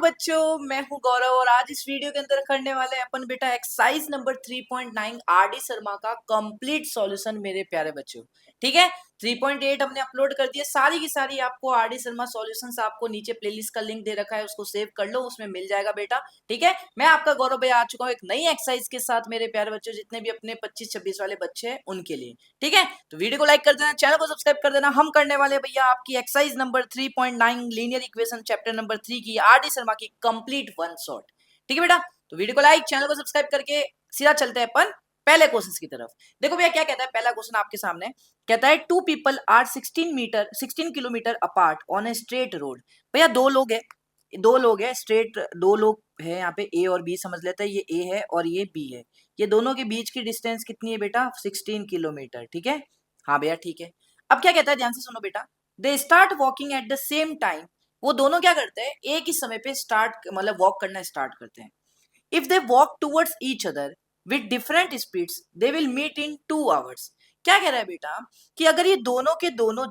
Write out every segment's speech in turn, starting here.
बच्चों, मैं हूं गौरव और आज इस वीडियो के अंदर करने वाले हैं अपन बेटा एक्सरसाइज नंबर 3.9 आरडी शर्मा का कंप्लीट सॉल्यूशन मेरे प्यारे बच्चों। ठीक है, 3.8 हमने अपलोड कर दिया, सारी की सारी आपको आरडी शर्मा सॉल्यूशंस आपको नीचे प्लेलिस्ट का लिंक दे रखा है, उसको सेव कर लो, उसमें मिल जाएगा बेटा। ठीक है, मैं आपका गौरव भैया आ चुका हूँ एक नई एक्सरसाइज के साथ मेरे प्यारे बच्चों, जितने भी अपने 25-26 वाले बच्चे हैं उनके लिए। ठीक है, तो वीडियो को लाइक कर देना, चैनल को सब्सक्राइब कर देना। हम करने वाले भैया आपकी exercise number 3.9 linear equation chapter number 3 की आरडी शर्मा की कंप्लीट वन शॉट। ठीक है बेटा, तो वीडियो को लाइक, चैनल को सब्सक्राइब करके सीधा चलते हैं अपन पहले क्वेश्चन की तरफ। देखो भैया क्या कहता है, पहला क्वेश्चन आपके सामने कहता है 2 people are 16 kilometre apart on a straight road. भैया दो लोग है स्ट्रेट, दो लोग है यहाँ पे, ए और बी समझ लेते हैं, ये ए है और ये बी है। ये दोनों के बीच की डिस्टेंस कितनी है बेटा? 16 किलोमीटर। ठीक है, हाँ भैया ठीक है। अब क्या कहता है, ध्यान से सुनो बेटा। They start walking at the same time. वो दोनों क्या करते हैं, एक ही समय पे स्टार्ट मतलब वॉक करना स्टार्ट करते हैं। If they walk towards each other with different speeds they will meet in 2 hours. क्या कह रहा है बेटा कि अगर ये दोनों के दोनों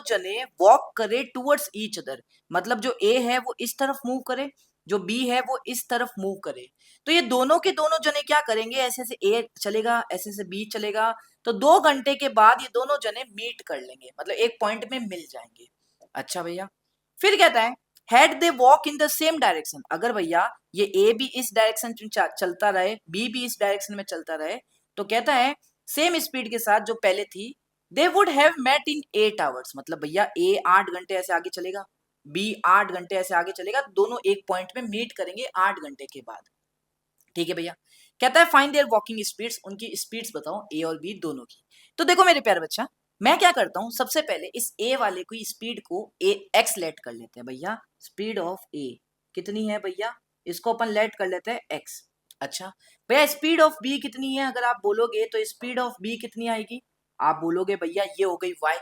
जने वॉक करे टूवर्ड्स ईच अदर, मतलब जो ए है वो इस तरफ मूव करे, जो बी है वो इस तरफ मूव करे, तो ये दोनों के दोनों जने क्या करेंगे, ऐसे से ए चलेगा, ऐसे से बी चलेगा, तो 2 घंटे के बाद ये दोनों जने मीट कर लेंगे, मतलब एक पॉइंट में मिल जाएंगे। अच्छा भैया, फिर कहता है had they walk in the same direction. अगर भैया ये ए भी इस डायरेक्शन में चलता रहे, बी भी इस डायरेक्शन में चलता रहे, तो कहता है सेम स्पीड के साथ जो पहले थी, they would have met in 8 hours. मतलब भैया ए 8 घंटे ऐसे आगे चलेगा, बी 8 घंटे ऐसे आगे चलेगा, दोनों एक पॉइंट में मीट करेंगे 8 घंटे के बाद। ठीक है भैया, कहता है फाइंड देयर वॉकिंग स्पीड्स, उनकी स्पीड्स बताओ ए और बी दोनों की। तो देखो मेरे प्यारे बच्चा, मैं क्या करता हूं, सबसे पहले इस ए वाले को स्पीड को ए एक्स लेट कर लेते हैं भैया। स्पीड ऑफ ए कितनी है भैया, इसको अपन लेट कर लेते हैं एक्स। अच्छा भैया, स्पीड ऑफ बी कितनी है, अगर आप बोलोगे तो स्पीड ऑफ बी कितनी आएगी, आप बोलोगे भैया ये हो गई वाई।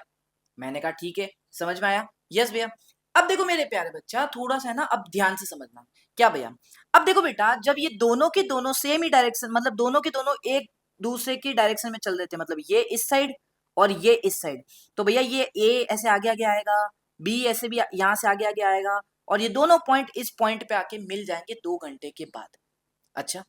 मैंने कहा ठीक है, समझ में आया, यस भैया। अब देखो मेरे प्यारे बच्चा, थोड़ा सा है ना, अब ध्यान से समझना। क्या भैया, अब देखो बेटा, जब ये दोनों के दोनों सेम ही डायरेक्शन, मतलब दोनों के दोनों एक दूसरे की डायरेक्शन में चल रहे थे, मतलब ये इस साइड और ये इस साइड, तो भैया ये ए ऐसे आगे आगे आएगा, बी ऐसे भी यहां से आगे आगे आएगा, और ये दोनों पॉइंट इस पॉइंट पे आके मिल जाएंगे 2 घंटे के बाद। अच्छा,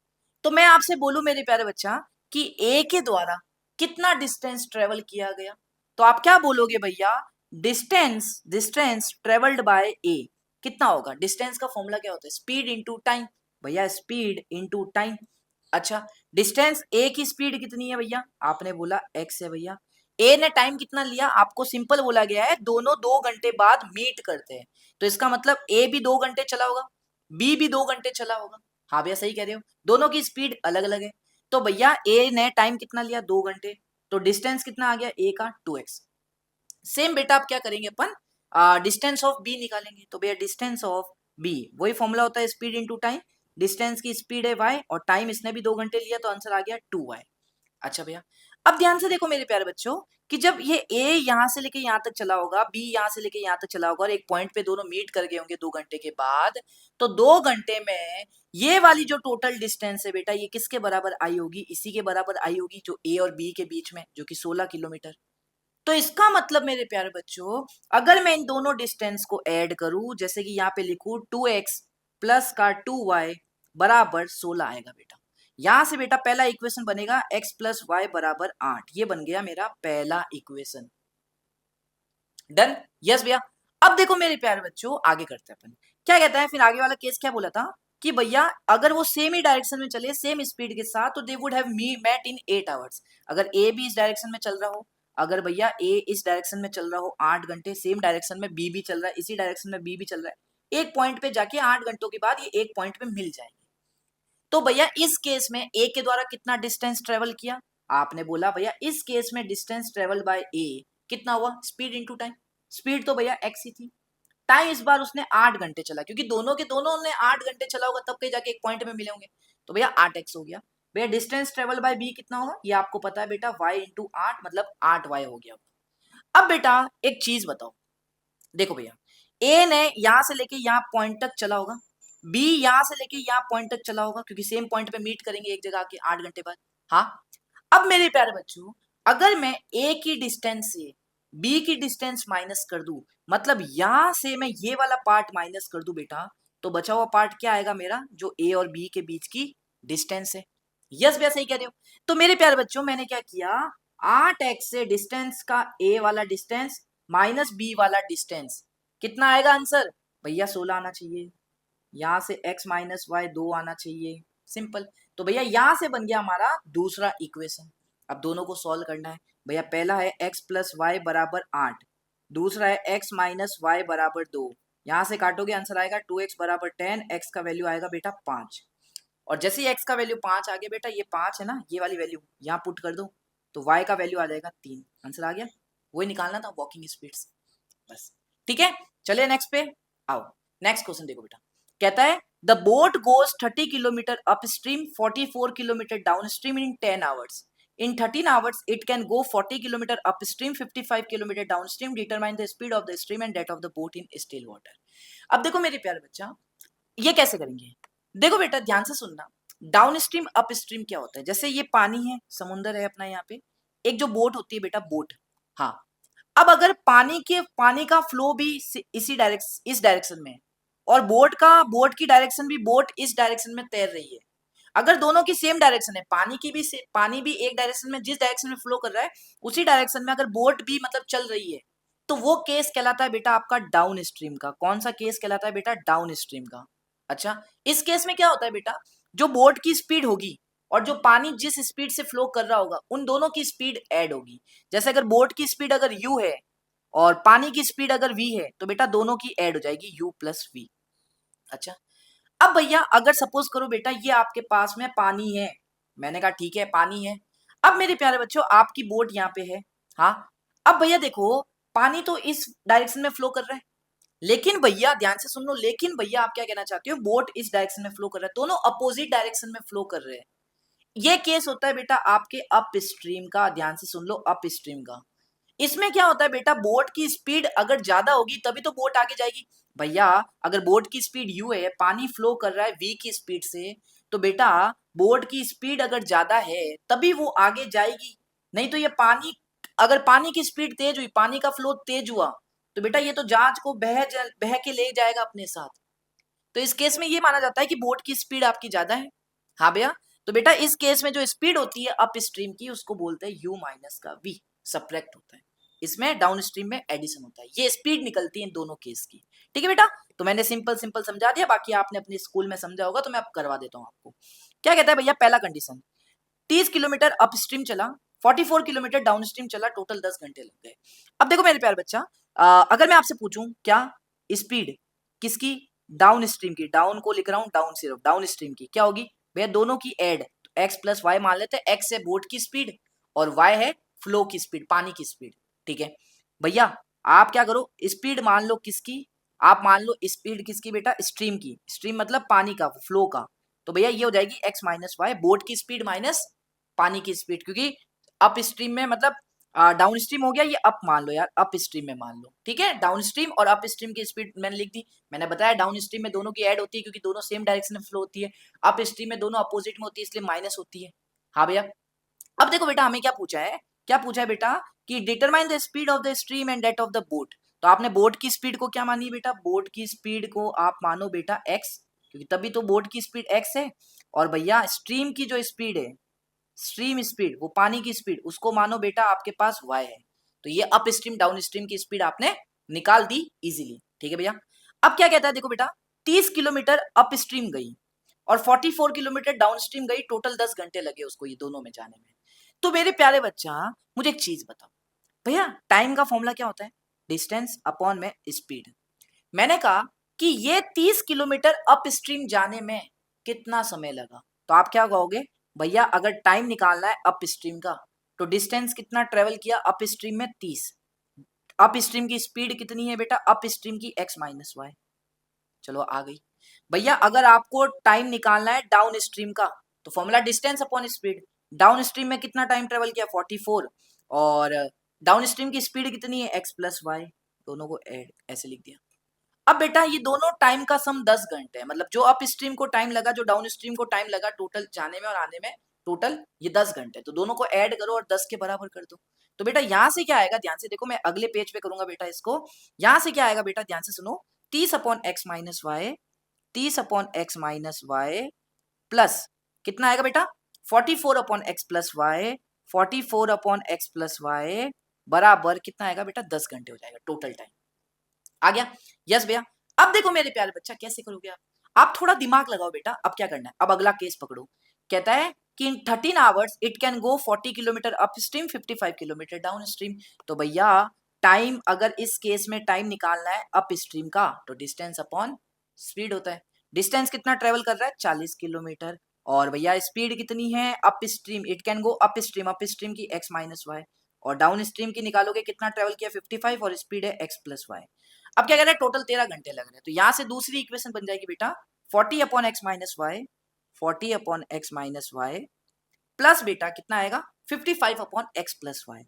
तो मैं आपसे बोलूं मेरे प्यारे बच्चा कि ए के द्वारा कितना डिस्टेंस ट्रेवल किया गया, तो आप क्या बोलोगे भैया, डिस्टेंस डिस्टेंस ट्रेवल्ड बाय ए कितना होगा। डिस्टेंस का फॉर्मूला क्या होता है, स्पीड इनटू टाइम। भैया स्पीड इनटू टाइम। अच्छा, डिस्टेंस ए की स्पीड कितनी है भैया, आपने बोला एक्स है भैया। ए ने टाइम कितना लिया, आपको सिंपल बोला गया है दोनों 2 घंटे बाद मीट करते हैं, तो इसका मतलब ए भी 2 घंटे चला होगा, बी भी 2 घंटे चला होगा। हाँ भैया सही कह रहे हो, दोनों की स्पीड अलग अलग है, तो भैया ए ने टाइम कितना लिया, 2 घंटे, तो डिस्टेंस कितना आ गया ए का 2x। सेम बेटा आप क्या करेंगे अपन, डिस्टेंस ऑफ बी निकालेंगे, तो भैया डिस्टेंस ऑफ बी वही फॉर्मूला होता है स्पीड इनटू टाइम। डिस्टेंस की स्पीड है y और टाइम इसने भी 2 घंटे लिया, तो आंसर आ गया 2y। अच्छा भैया, अब ध्यान से देखो मेरे प्यारे बच्चों कि जब ये ए यहां से लेके यहां तक चला होगा, बी यहां से लेके यहां तक चला होगा और एक पॉइंट पे दोनों मीट कर गए होंगे 2 घंटे के बाद, तो 2 घंटे में ये वाली जो टोटल डिस्टेंस है बेटा, ये किसके बराबर आई होगी, इसी के बराबर आई होगी जो ए और बी के बीच में, जो कि 16 किलोमीटर। तो इसका मतलब मेरे प्यारे बच्चों, अगर मैं इन दोनों डिस्टेंस को ऐड करूं, जैसे कि यहाँ पे लिखूं 2x प्लस का 2y बराबर 16 आएगा बेटा। यहां से बेटा पहला इक्वेशन बनेगा x प्लस वाई बराबर 8, ये बन गया मेरा पहला इक्वेशन। डन, यस भैया। अब देखो मेरे प्यारे बच्चों, आगे करते हैं अपन। क्या कहता है फिर आगे वाला केस, क्या बोला था कि भैया अगर वो सेम ही डायरेक्शन में चले, सेम स्पीड के साथ, तो they would have met in 8 hours. अगर ए भी इस डायरेक्शन में चल रहा हो, अगर भैया ए इस डायरेक्शन में चल रहा हो 8 घंटे, सेम डायरेक्शन में बी भी चल रहा है, इसी डायरेक्शन में बी भी चल रहा है, एक पॉइंट पे जाके 8 घंटों के बाद ये एक पॉइंट पे मिल जाएंगे। तो भैया इस केस में ए के द्वारा कितना डिस्टेंस ट्रेवल किया, आपने बोला भैया इस केस में डिस्टेंस ट्रेवल बाय ए कितना हुआ, स्पीड इनटू टाइम। स्पीड तो भैया एक्स ही थी, टाइम इस बार उसने 8 घंटे चला, क्योंकि दोनों के दोनों ने 8 घंटे चला होगा तब कहीं जाके एक पॉइंट में मिले होंगे, तो भैया 8x हो गया। भैया डिस्टेंस ट्रेवल बाय बी कितना होगा, ये आपको पता है बेटा, y इंटू 8 मतलब 8y हो गया। अब बेटा एक चीज बताओ, देखो भैया ए ने यहां से लेके यहाँ पॉइंट तक चला होगा, बी यहां से लेके यहाँ पॉइंट तक चला होगा, क्योंकि सेम पॉइंट पे मीट करेंगे एक जगह के 8 घंटे बाद। हाँ, अब मेरे प्यारे बच्चों, अगर मैं ए की डिस्टेंस से बी की डिस्टेंस माइनस कर दूं, मतलब यहां से मैं ये वाला पार्ट माइनस कर दूं बेटा, तो बचा हुआ पार्ट क्या आएगा मेरा, जो ए और बी के बीच की डिस्टेंस है। यस भैया सही कह रहे हो। तो मेरे प्यारे बच्चों मैंने क्या किया, 8x से डिस्टेंस का ए वाला डिस्टेंस माइनस बी वाला डिस्टेंस, कितना आएगा आंसर भैया 16 आना चाहिए। यहां से x माइनस वाई 2 आना चाहिए, सिंपल। तो भैया यहां से बन गया हमारा दूसरा इक्वेशन। अब दोनों को सॉल्व करना है भैया। पहला है x प्लस वाई बराबर 8, दूसरा है x माइनस वाई बराबर 2। यहां से काटोगे आंसर आएगा 2x बराबर 10, x का वैल्यू आएगा बेटा 5। और जैसे ही x का वैल्यू 5 आ गया बेटा, ये 5 है ना, ये वाली वैल्यू यहाँ पुट कर दो, तो y का वैल्यू आ जाएगा 3। आंसर आ गया, वही निकालना था वॉकिंग स्पीड्स, बस। ठीक है, चलिए नेक्स्ट पे आओ। नेक्स्ट क्वेश्चन देखो बेटा, कहता है the boat goes 30 kilometre up stream 44 kilometre down stream in 10 hours. In 13 hours, it can go 40 kilometer upstream, 55 kilometer downstream. Determine the speed of the stream and that of the boat in still water. अब देखो मेरे प्यारे बच्चा, ये कैसे करेंगे, देखो बेटा ध्यान से सुनना। डाउन स्ट्रीम अप स्ट्रीम क्या होता है, जैसे ये पानी है, समुंदर है अपना यहाँ पे, एक जो बोट होती है बेटा, बोट। हाँ, अब अगर पानी का फ्लो भी इस डायरेक्शन में है, और बोट की डायरेक्शन भी बोट इस डायरेक्शन में तैर रही है, अगर दोनों की सेम डायरेक्शन है, पानी भी एक डायरेक्शन में, जिस डायरेक्शन में फ्लो कर रहा है उसी डायरेक्शन में अगर बोट भी मतलब चल रही है, तो वो केस कहलाता है बेटा आपका डाउन स्ट्रीम का। कौन सा केस कहलाता है बेटा, डाउन स्ट्रीम का। अच्छा, इस केस में क्या होता है बेटा, जो बोट की स्पीड होगी और जो पानी जिस स्पीड से फ्लो कर रहा होगा, उन दोनों की स्पीड ऐड होगी। जैसे अगर बोट की स्पीड अगर u है और पानी की स्पीड अगर v है, तो बेटा दोनों की ऐड हो जाएगी u प्लस v। अच्छा, अब भैया अगर सपोज करो बेटा ये आपके पास में पानी है, मैंने कहा ठीक है पानी है। अब मेरे प्यारे बच्चों आपकी बोट यहाँ पे है, हाँ। अब भैया देखो, पानी तो इस डायरेक्शन में फ्लो कर रहा है, लेकिन भैया ध्यान से सुन लो, लेकिन भैया आप क्या कहना चाहते हो, बोट इस डायरेक्शन में फ्लो कर रहा है, दोनों अपोजिट डायरेक्शन में फ्लो कर रहे हैं। ये केस होता है बेटा आपके अप स्ट्रीम का, ध्यान से सुन लो, अप स्ट्रीम का। इसमें क्या होता है बेटा, बोट की स्पीड अगर ज्यादा होगी तभी तो बोट आगे जाएगी। भैया अगर बोट की स्पीड u है, पानी फ्लो कर रहा है v की स्पीड से, तो बेटा बोट की स्पीड अगर ज्यादा है तभी वो आगे जाएगी। नहीं तो ये अगर पानी की स्पीड तेज हुई, पानी का फ्लो तेज हुआ, तो बेटा ये तो जहाज को बह के ले जाएगा अपने साथ। तो इस केस में ये माना जाता है कि बोट की स्पीड आपकी ज्यादा है। हाँ भैया, तो बेटा इस केस में जो स्पीड होती है अप स्ट्रीम की, उसको बोलते हैं u माइनस का v, सब्ट्रैक्ट होता है। इसमें डाउन स्ट्रीम में एडिशन होता है, ये स्पीड निकलती है इन दोनों केस की। ठीक है बेटा, तो मैंने सिंपल सिंपल समझा दिया, बाकी आपने अपने स्कूल में समझा होगा, तो मैं अब करवा देता हूँ आपको। क्या कहता है भैया, पहला कंडीशन, 30 किलोमीटर अप स्ट्रीम चला, 44 किलोमीटर डाउन स्ट्रीम चला, टोटल 10 घंटे लग गए। अब देखो मेरे प्यारे बच्चा, अगर मैं आपसे पूछूं क्या स्पीड किसकी, डाउन स्ट्रीम की, डाउन को लिख रहा हूं डाउन, सिर्फ डाउन स्ट्रीम की क्या होगी भैया, दोनों की एड, तो एक्स प्लस वाई मान लेते हैं। एक्स है बोट की स्पीड और वाई है फ्लो की स्पीड, पानी की स्पीड। ठीक है भैया, आप क्या करो, स्पीड मान लो किसकी, आप मान लो स्पीड किसकी बेटा, स्ट्रीम की, स्ट्रीम मतलब पानी का, फ्लो का। तो भैया ये हो जाएगी एक्स माइनस वाई, बोट की स्पीड माइनस पानी की स्पीड, क्योंकि अप स्ट्रीम में मतलब डाउन स्ट्रीम हो गया, ये अप मान लो यार, अप स्ट्रीम में मान लो। ठीक है, डाउन स्ट्रीम और अप स्ट्रीम की स्पीड मैंने लिख दी। मैंने बताया डाउन स्ट्रीम में दोनों की ऐड होती है क्योंकि दोनों सेम डायरेक्शन में फ्लो होती है, अप स्ट्रीम में दोनों अपोजिट में होती है इसलिए माइनस होती है। हाँ भैया, अब देखो बेटा हमें क्या पूछा है, क्या पूछा है बेटा कि determine the speed of the stream and that of the boat. तो आपने बोट की स्पीड को क्या मानी बेटा, बोट की स्पीड को आप मानो बेटा x, क्योंकि तभी तो बोट की स्पीड x है। और भैया स्ट्रीम की जो स्पीड है, स्ट्रीम स्पीड, वो पानी की स्पीड, उसको मानो बेटा आपके पास y है। तो ये अप स्ट्रीम डाउन स्ट्रीम की स्पीड आपने निकाल दी इजीली। ठीक है भैया, अब क्या कहता है देखो बेटा, 30 किलोमीटर अप स्ट्रीम गई और 44 किलोमीटर डाउन स्ट्रीम गई, टोटल 10 घंटे लगे उसको ये दोनों में जाने में। तो मेरे प्यारे बच्चा मुझे एक चीज बताओ भैया, टाइम का फॉर्मूला क्या होता है, डिस्टेंस अपॉन में स्पीड। मैंने कहा कि ये 30 किलोमीटर अप स्ट्रीम जाने में कितना समय लगा, तो आप क्या कहोगे भैया, अगर टाइम निकालना है अप स्ट्रीम का, तो डिस्टेंस कितना ट्रेवल किया अप स्ट्रीम में 30, अप स्ट्रीम की स्पीड कितनी है बेटा, अप स्ट्रीम की x माइनस वाई। चलो आ गई। भैया अगर आपको टाइम निकालना है डाउन स्ट्रीम का, तो formula distance upon speed. Down stream में कितना टाइम ट्रेवल किया 44, और डाउन स्ट्रीम की स्पीड कितनी है x प्लस वाई, दोनों को ऐड ऐसे लिख दिया। अब बेटा ये दोनों टाइम का सम 10 घंटे है, मतलब जो अप स्ट्रीम को टाइम लगा, जो डाउन स्ट्रीम को टाइम लगा, टोटल जाने में और आने में, टोटल ये 10 घंटे। तो दोनों को ऐड करो और 10 के बराबर कर दो। तो बेटा यहां से क्या आएगा, ध्यान से देखो, मैं अगले पेज पे करूंगा बेटा इसको। यहां से क्या आएगा बेटा, ध्यान से सुनो, 30 upon x minus y, 30 upon x minus y plus कितना आएगा बेटा, 44 upon x plus y, 44 upon x plus y बराबर कितना आएगा बेटा, 10 घंटे हो जाएगा टोटल टाइम। आ गया? यस भैया। अब देखो मेरे प्यारे बच्चा कैसे करोगे आप थोड़ा दिमाग लगाओ बेटा। अब क्या करना है, अब अगला केस पकड़ो। कहता है कि इन 13 hours it can go 40 kilometre up stream, 55 kilometre down stream. तो भैया टाइम, अगर इस केस में टाइम निकालना है अप स्ट्रीम का, तो डिस्टेंस अपॉन स्पीड होता है। डिस्टेंस कितना ट्रेवल कर रहा है, 40 किलोमीटर। और भैया स्पीड कितनी है up stream, it can go up stream की एक्स माइनस वाई, और डाउन स्ट्रीम की निकालोगे कितना ट्रेवल किया, 55, और स्पीड है एक्स प्लस वाई। अब क्या कह रहा है, टोटल 13 घंटे लग रहे हैं। तो यहां से दूसरी इक्वेशन बन जाएगी बेटा 40 upon x minus y, 40 upon x minus y plus बेटा कितना आएगा, 55 upon x plus y,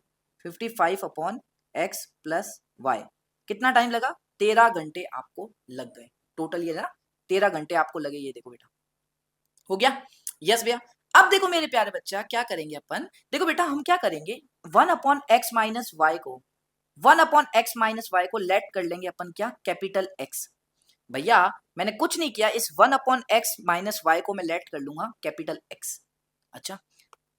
55 upon x plus y. कितना टाइम लगा, 13 घंटे आपको लग गए टोटल, ये ना 13 घंटे आपको लगे। ये देखो बेटा, हो गया? यस भैया। अब देखो मेरे प्यारे बच्चा क्या करेंगे अपन, देखो बेटा हम क्या करेंगे, 1 अपॉन एक्स माइनस वाई को, 1 अपॉन एक्स माइनस वाई को लेट कर लेंगे अपन क्या, कैपिटल एक्स। भैया मैंने कुछ नहीं किया, इस 1 अपॉन एक्स माइनस वाई को मैं लेट कर लूंगा कैपिटल एक्स। अच्छा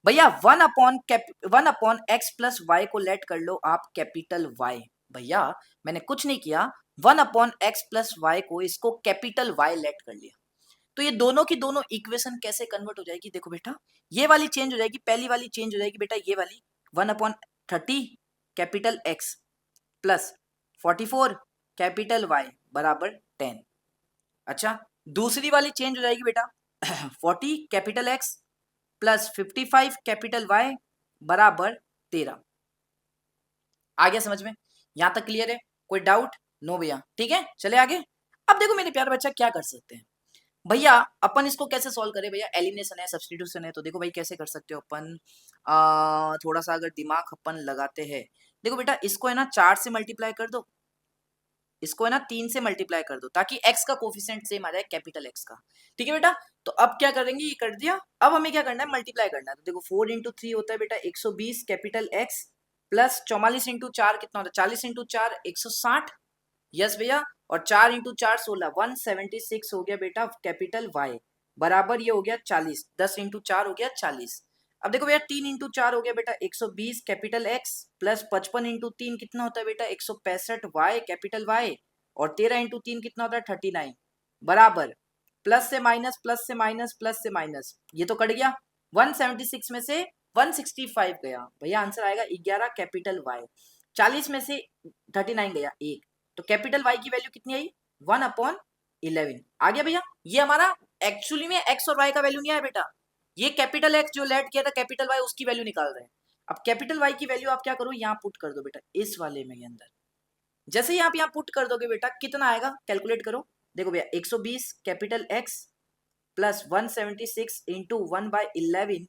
भैया 1 अपॉन एक्स प्लस वाई को लेट कर लो आप कैपिटल वाई। भैया मैंने कुछ नहीं किया, 1 अपॉन एक्स प्लस वाई को इसको कैपिटल वाई लेट कर लिया। तो ये दोनों की दोनों इक्वेशन कैसे कन्वर्ट हो जाएगी, देखो बेटा, ये वाली चेंज हो जाएगी, पहली वाली चेंज हो जाएगी बेटा, ये वाली 1 upon 30 capital x plus 44 capital Y बराबर 10। अच्छा दूसरी वाली चेंज हो जाएगी बेटा 40 capital x plus 55 capital Y बराबर 13। आ गया समझ में? यहां तक क्लियर है? कोई डाउट? नो भैया, ठीक है चले आगे। अब देखो मेरे प्यारे बच्चा क्या कर सकते हैं भैया, अपन इसको कैसे सॉल्व करें भैया, एलिमिनेशन है सब्स्टिट्यूशन है, तो देखो भाई कैसे कर सकते हो अपन, थोड़ा सा अगर दिमाग अपन लगाते हैं, देखो बेटा इसको है ना 4 से मल्टीप्लाई कर दो, इसको है ना 3 से मल्टीप्लाई कर दो, ताकि x का कोफिशिएंट सेम आ जाए कैपिटल x का। ठीक है बेटा, तो अब क्या करेंगे, ये कर दिया, अब हमें क्या करना है, मल्टीप्लाई करना है। तो देखो 4 इंटू 3 होता है बेटा 120 कैपिटल x प्लस 44 इंटू 4 कितना होता है, 40 इंटू 4 160। यस भैया, और 4 इंटू 4 16, 176 हो गया बेटा कैपिटल y बराबर ये हो गया 40, 10 इंटू 4 हो गया 40। अब देखो भैया 3 इंटू 4 हो गया बेटा 120 कैपिटल x प्लस 55 इंटू 3 कितना होता है बेटा 165 y कैपिटल y, और 13 इंटू 3 कितना होता है 39 बराबर प्लस से माइनस, प्लस से माइनस, प्लस से माइनस, ये तो कट गया, 176 में से 165 गया, भैया आंसर आएगा 11 कैपिटल y। 40 में से 39 गया 1, तो कैपिटल y की वैल्यू कितनी आई, 1 अपॉन 11 आ गया भैया। ये हमारा एक्चुअली में x और y का वैल्यू नहीं आया बेटा, ये कैपिटल एक्स जो लेट किया था कैपिटल वाई उसकी वैल्यू निकाल रहे हैं। अब कैपिटल वाई की वैल्यू आप क्या करो, यहाँ पुट कर दो बेटा इस वाले में अंदर, जैसे ही आप यहाँ पुट कर दोगे बेटा कितना आएगा, कैलकुलेट करो। देखो भैया 120 capital x plus 176 into 1/11,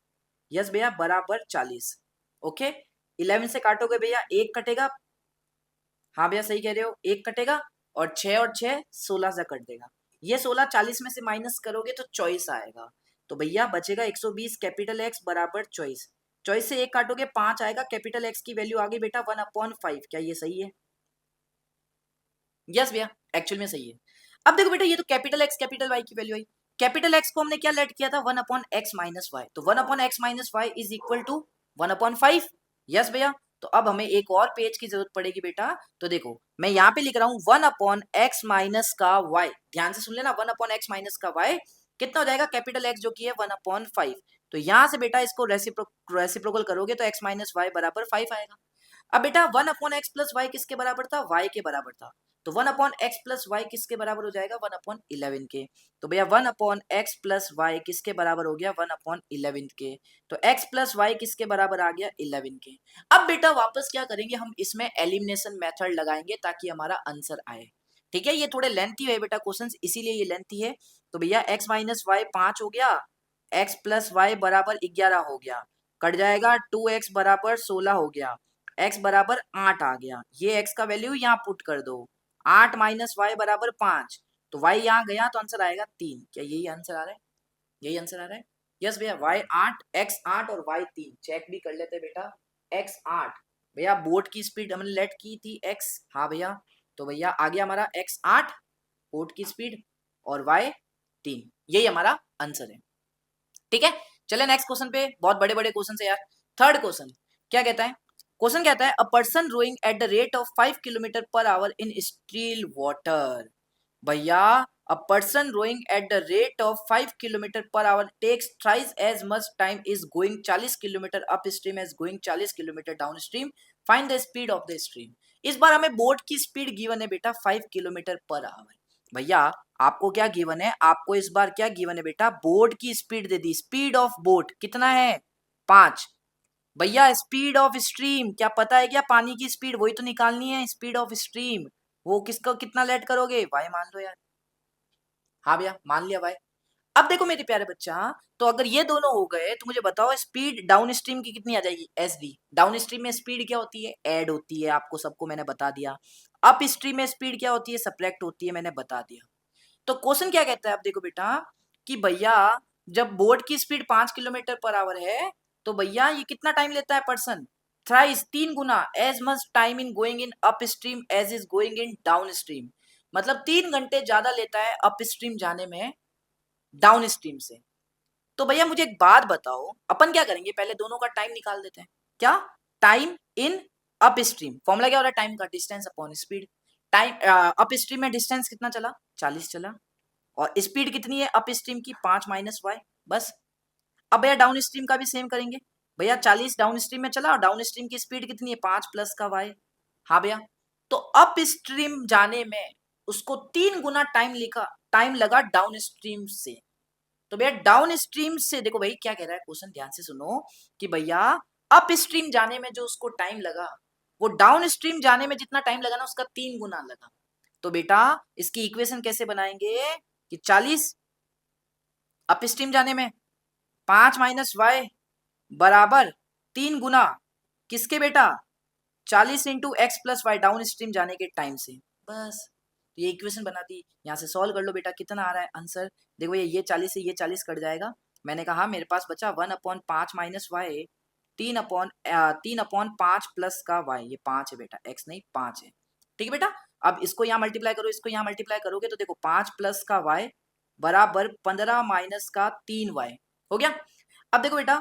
yes भैया बराबर 40। ओके 11 से काटोगे भैया एक कटेगा, हाँ भैया सही कह रहे हो, एक कटेगा, और 6 और 6 16 से कट देगा, ये 16 40 में से माइनस करोगे तो 24 आएगा। तो भैया बचेगा 120 कैपिटल एक्स बराबर 24, 24 से एक काटोगे 5 आएगा, कैपिटल एक्स की वैल्यू आ गई बेटा 1/5। क्या ये सही है? यस भैया एक्चुअल में सही है। अब देखो बेटा ये तो कैपिटल एक्स कैपिटल वाई की वैल्यू आई, कैपिटल एक्स को हमने क्या लेट किया था 1/x माइनस वाई, तो 1/x minus y is equal to 1/5। Yes भैया, तो अब हमें एक और पेज की जरूरत पड़ेगी बेटा। तो देखो मैं यहाँ पे लिख रहा हूँ 1/x माइनस का वाई, ध्यान से सुन लेना, 1/x माइनस का वाई कितना हो जाएगा, कैपिटल एक्स जो की है 1/5। तो यहाँ से बेटा इसको रेसिप्रोकल करोगे तो x माइनस वाई बराबर 5 आएगा। अब बेटा 1/x प्लस वाई किसके बराबर था, y के बराबर था, तो 1/x प्लस वाई किसके बराबर हो जाएगा, 1/11 के। तो भैया 1/x प्लस वाई किसके बराबर हो गया, 1/11 के। तो x प्लस वाई किसके बराबर आ गया, 11 के। अब बेटा वापस क्या करेंगे, हम इसमें एलिमिनेशन मेथड लगाएंगे ताकि हमारा आंसर आए। ठीक है, ये थोड़े लेंथी है बेटा क्वेश्चंस, इसीलिए ये लेंथी है। तो भैया x माइनस वाई 5 हो गया, x प्लस वाई बराबर 11 हो गया, कट जाएगा 2x बराबर 16 हो गया, x बराबर 8 आ गया, ये x का वैल्यू यहाँ पुट कर दो, 8 माइनस वाई बराबर 5, तो y यहाँ गया तो आंसर आएगा 3। क्या यही आंसर आ रहा है, यही आंसर आ रहा है? यस भैया y 8 x 8 और y 3, चेक भी कर लेते बेटा, x 8 भैया बोट की स्पीड हमने लेट की थी x, हाँ भैया, तो भैया आ गया हमारा x 8 बोट की स्पीड और y 3, यही हमारा आंसर है। ठीक है, चले नेक्स्ट क्वेश्चन पे, बहुत बड़े बड़े क्वेश्चन है यार। थर्ड क्वेश्चन क्या कहता है, क्वेश्चन कहता है a person rowing at the rate of 5 kilometre per hour in still water. भैया a person rowing at the rate of 5 kilometre per hour takes thrice as much time is going 40 kilometre upstream as going 40 kilometre downstream, find the speed of the stream। इस बार हमें boat की speed given है बेटा 5 kilometre per our. भैया आपको क्या given है, आपको इस बार क्या गिवन है बेटा, बोट की speed they the, speed of boat कितना है 5। भैया स्पीड ऑफ स्ट्रीम क्या पता है क्या, पानी की स्पीड वही तो निकालनी है, स्पीड ऑफ स्ट्रीम वो किसका कितना लेट करोगे, भाई मान लो यार। हाँ भैया मान लिया भाई। अब देखो मेरे प्यारे बच्चा, तो अगर ये दोनों हो गए तो मुझे बताओ स्पीड डाउन स्ट्रीम की कितनी आ जाएगी, एस डी। डाउन स्ट्रीम में स्पीड क्या होती है, ऐड होती है, आपको सबको मैंने बता दिया। अप स्ट्रीम में स्पीड क्या होती है, सब्ट्रैक्ट होती है, मैंने बता दिया। तो क्वेश्चन क्या कहता है, अब देखो बेटा कि भैया जब बोट की स्पीड 5 किलोमीटर पर आवर है तो भैया ये कितना टाइम लेता है पर्सन, थ्राइस 3 गुना as much time in going in upstream as is going in downstream. मतलब 3 घंटे ज्यादा लेता है अप स्ट्रीम जाने में डाउन स्ट्रीम से। तो भैया मुझे एक बात बताओ, अपन क्या करेंगे, पहले दोनों का टाइम निकाल देते हैं। क्या, time in up stream, formula क्या हो रहा है, टाइम का distance upon speed. Time up stream में डिस्टेंस कितना चला, 40 चला, और स्पीड कितनी है अप स्ट्रीम की, 5 माइनस वाई, बस। अब भैया डाउन स्ट्रीम का भी सेम करेंगे, भैया 40 डाउन स्ट्रीम में चला और डाउन स्ट्रीम की स्पीड कितनी है, 5 प्लस का वाई। हाँ भैया, तो अप स्ट्रीम जाने में उसको 3 गुना टाइम लगा डाउन स्ट्रीम से। तो भैया डाउन स्ट्रीम से देखो भाई क्या कह रहा है क्वेश्चन, ध्यान से सुनो कि भैया अप स्ट्रीम जाने में जो उसको टाइम लगा वो डाउन स्ट्रीम जाने में जितना टाइम लगा ना उसका 3 गुना लगा। तो बेटा इसकी इक्वेशन कैसे बनाएंगे कि 40 अप स्ट्रीम जाने में 5 माइनस वाई बराबर 3 गुना किसके बेटा, 40 into x plus y downstream जाने के टाइम से, बस। तो ये इक्वेशन बना दी, यहाँ से सॉल्व कर लो बेटा, कितना आ रहा है आंसर। देखो ये 40 से ये 40 कट जाएगा, मैंने कहा मेरे पास बचा 1/5 माइनस वाई, 3/5 प्लस का वाई, ये 5 है बेटा, एक्स नहीं 5 है। ठीक है बेटा, अब इसको यहाँ मल्टीप्लाई करो, इसको यहाँ मल्टीप्लाई करोगे तो देखो 5 प्लस का वाई बराबर 15 माइनस का 3 वाई हो गया। अब देखो बेटा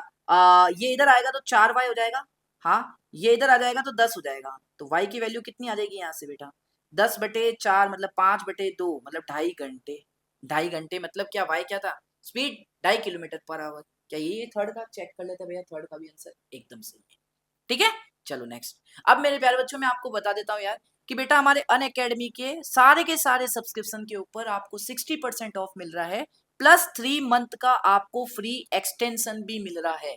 ये इधर आएगा तो 4 वाई हो जाएगा, हाँ ये इधर आ जाएगा तो 10 हो जाएगा, तो y की वैल्यू कितनी आ जाएगी यहाँ से बेटा, 10/4 मतलब 5/2 मतलब 2.5 घंटे। 2.5 घंटे मतलब क्या, y क्या था, स्पीड 2.5 किलोमीटर पर आवर। क्या ये थर्ड का चेक कर लेते भैया, थर्ड का भी आंसर एकदम सही है। ठीक है, चलो नेक्स्ट। अब मेरे प्यारे बच्चों मैं आपको बता देता हूँ यार कि बेटा हमारे अनअकैडमी के सारे सब्सक्रिप्शन के ऊपर आपको 60% ऑफ मिल रहा है, प्लस 3 मंथ का आपको फ्री एक्सटेंशन भी मिल रहा है।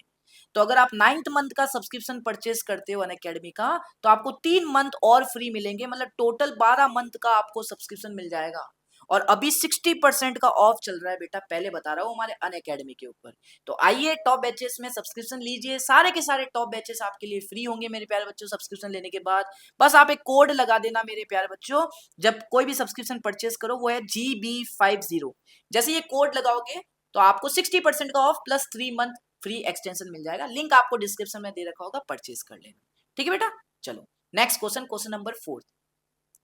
तो अगर आप 9th मंथ का सब्सक्रिप्शन परचेस करते हो अनअकैडमी का तो आपको 3 मंथ और फ्री मिलेंगे, मतलब टोटल 12 मंथ का आपको सब्सक्रिप्शन मिल जाएगा। और अभी 60% का ऑफ चल रहा है बेटा, पहले बता रहा हूँ हमारे अनअकैडमी के ऊपर। तो आइए टॉप बैचेस में सब्सक्रिप्शन लीजिए, सारे के सारे टॉप बैचेस आपके लिए फ्री होंगे मेरे प्यारे बच्चों सब्सक्रिप्शन लेने के बाद। बस आप एक कोड लगा देना मेरे प्यारे बच्चों, जब कोई भी सब्सक्रिप्शन परचेस करो वो है GB50। जैसे ये कोड लगाओगे तो आपको 60% का off plus 3 month free extension मिल जाएगा, लिंक आपको डिस्क्रिप्शन में दे रखा होगा, परचेज कर लेना। ठीक है बेटा, चलो नेक्स्ट क्वेश्चन, क्वेश्चन नंबर 4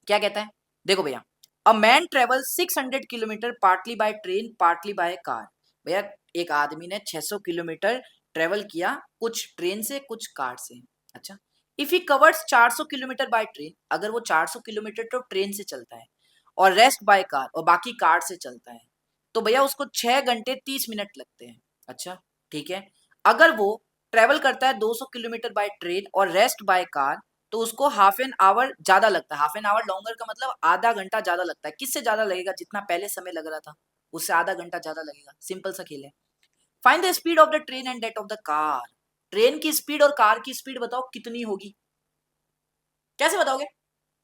क्या कहता है, देखो भैया a man travel 600 kilometre partly by train partly by car. भैया एक आदमी ने 600 किलोमीटर ट्रेवल किया, कुछ ट्रेन से कुछ कार से। अच्छा, if he covers 400 kilometre by train, अगर वो 400 किलोमीटर तो ट्रेन से चलता है और रेस्ट बाय कार और बाकी कार से चलता है, तो भैया उसको 6 घंटे 30 मिनट लगते हैं। अच्छा ठीक है, अगर वो ट्रेवल करता है 200 किलोमीटर बाय ट्रेन और रेस्ट बाय कार तो उसको हाफ एन आवर ज्यादा लगता है। हाफ एन आवर लॉन्गर का मतलब आधा घंटा ज्यादा लगता है। किससे ज्यादा लगेगा, जितना पहले समय लग रहा था उससे आधा घंटा ज्यादा लगेगा। सिंपल सा खेल है। Find the speed of the train and that of the car. Train की स्पीड और कार की स्पीड बताओ कितनी होगी, कैसे बताओगे,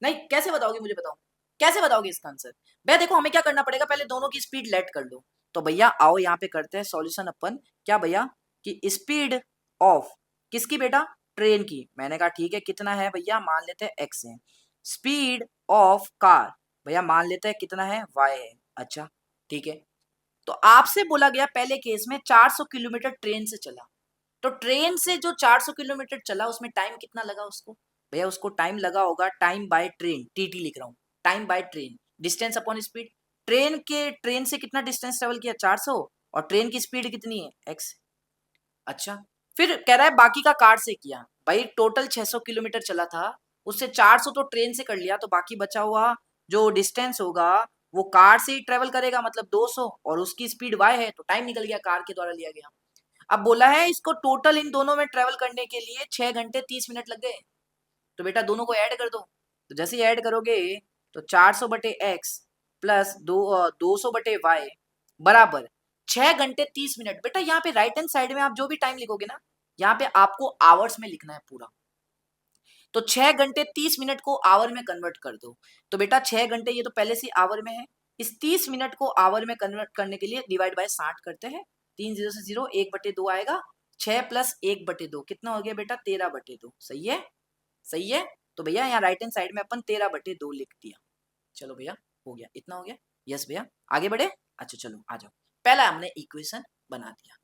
नहीं कैसे बताओगे मुझे बताओ, कैसे बताओगे इसका आंसर। भैया देखो हमें क्या करना पड़ेगा, पहले दोनों की स्पीड लेट कर लो। तो भैया आओ यहाँ पे करते हैं सॉल्यूशन अपन, क्या भैया कि स्पीड ऑफ किसकी बेटा, ट्रेन की। मैंने कहा ठीक है, कितना है भैया, मान लेते हैं x है। स्पीड ऑफ कार भैया मान लेते हैं कितना है, y है। अच्छा ठीक है, तो आपसे बोला गया पहले केस में 400 किलोमीटर ट्रेन से चला, तो ट्रेन से जो 400 किलोमीटर चला उसमें टाइम कितना लगा उसको, भैया उसको टाइम लगा होगा, टाइम बाय ट्रेन, टीटी लिख रहा हूँ, time by train, distance upon speed. Train से कितना डिस्टेंस ट्रेवल किया 400, और ट्रेन की स्पीड कितनी है x। अच्छा, फिर कह रहा है बाकी का कार से किया। भाई टोटल 600 किलोमीटर चला था, उससे 400 तो ट्रेन से कर लिया, तो बाकी बचा हुआ जो डिस्टेंस होगा वो कार से ही ट्रेवल करेगा, मतलब 200, और उसकी स्पीड y है, तो टाइम निकल गया, कार के द्वारा लिया गया। अब बोला है इसको टोटल इन दोनों में ट्रेवल करने के लिए 6 घंटे 30 मिनट लग गए। तो बेटा दोनों को ऐड कर दो, तो जैसे ही ऐड करोगे तो 400 बटे एक्स प्लस 200 बटे वाई बराबर 6 घंटे 30 मिनट। बेटा यहाँ पे राइट हैंड साइड में आप जो भी टाइम लिखोगे ना, यहाँ पे आपको आवर्स में लिखना है पूरा, तो 6 घंटे 30 मिनट को आवर में कन्वर्ट कर दो। तो बेटा 6 घंटे ये तो पहले से आवर में है, इस 30 मिनट को आवर में कन्वर्ट करने के लिए डिवाइड बाय 60 करते हैं। 3 0 से 0, 1/2 आएगा, 6 प्लस 1/2 कितना हो गया बेटा 13/2। सही है, सही है। तो भैया यहाँ राइट हैंड साइड में अपन 13/2 लिख दिया। चलो भैया हो गया, इतना हो गया। यस भैया, आगे बढ़े। अच्छा चलो आ जाओ, पहला हमने इक्वेशन बना दिया।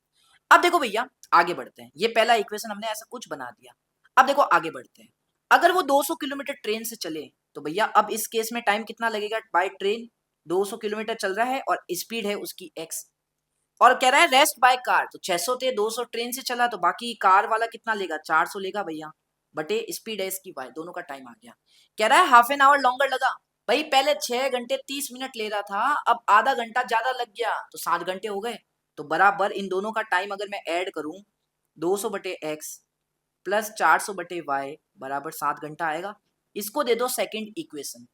अब देखो भैया आगे बढ़ते हैं, ये पहला इक्वेशन हमने ऐसा कुछ बना दिया। अब देखो आगे बढ़ते हैं, अगर वो 200 किलोमीटर ट्रेन से चले तो भैया अब इस केस में टाइम कितना लगेगा बाय ट्रेन, 200 किलोमीटर चल रहा है और स्पीड है उसकी x, और कह रहा है रेस्ट बाय कार, तो 600 थे, 200 ट्रेन से चला, तो बाकी कार वाला कितना लेगा 400 लेगा भैया, बटे स्पीड है इसकी y, दोनों का टाइम आ गया। कह रहा है हाफ एन आवर लॉन्गर लगा, भाई पहले 6 घंटे 30 मिनट ले रहा था, अब आधा घंटा ज्यादा लग गया, तो 7 घंटे हो गए। तो बराबर इन दोनों का टाइम अगर मैं ऐड करूं 200 बटे एक्स प्लस 400 बटे वाई बराबर 7 घंटा आएगा। इसको दे दो सेकंड इक्वेशन,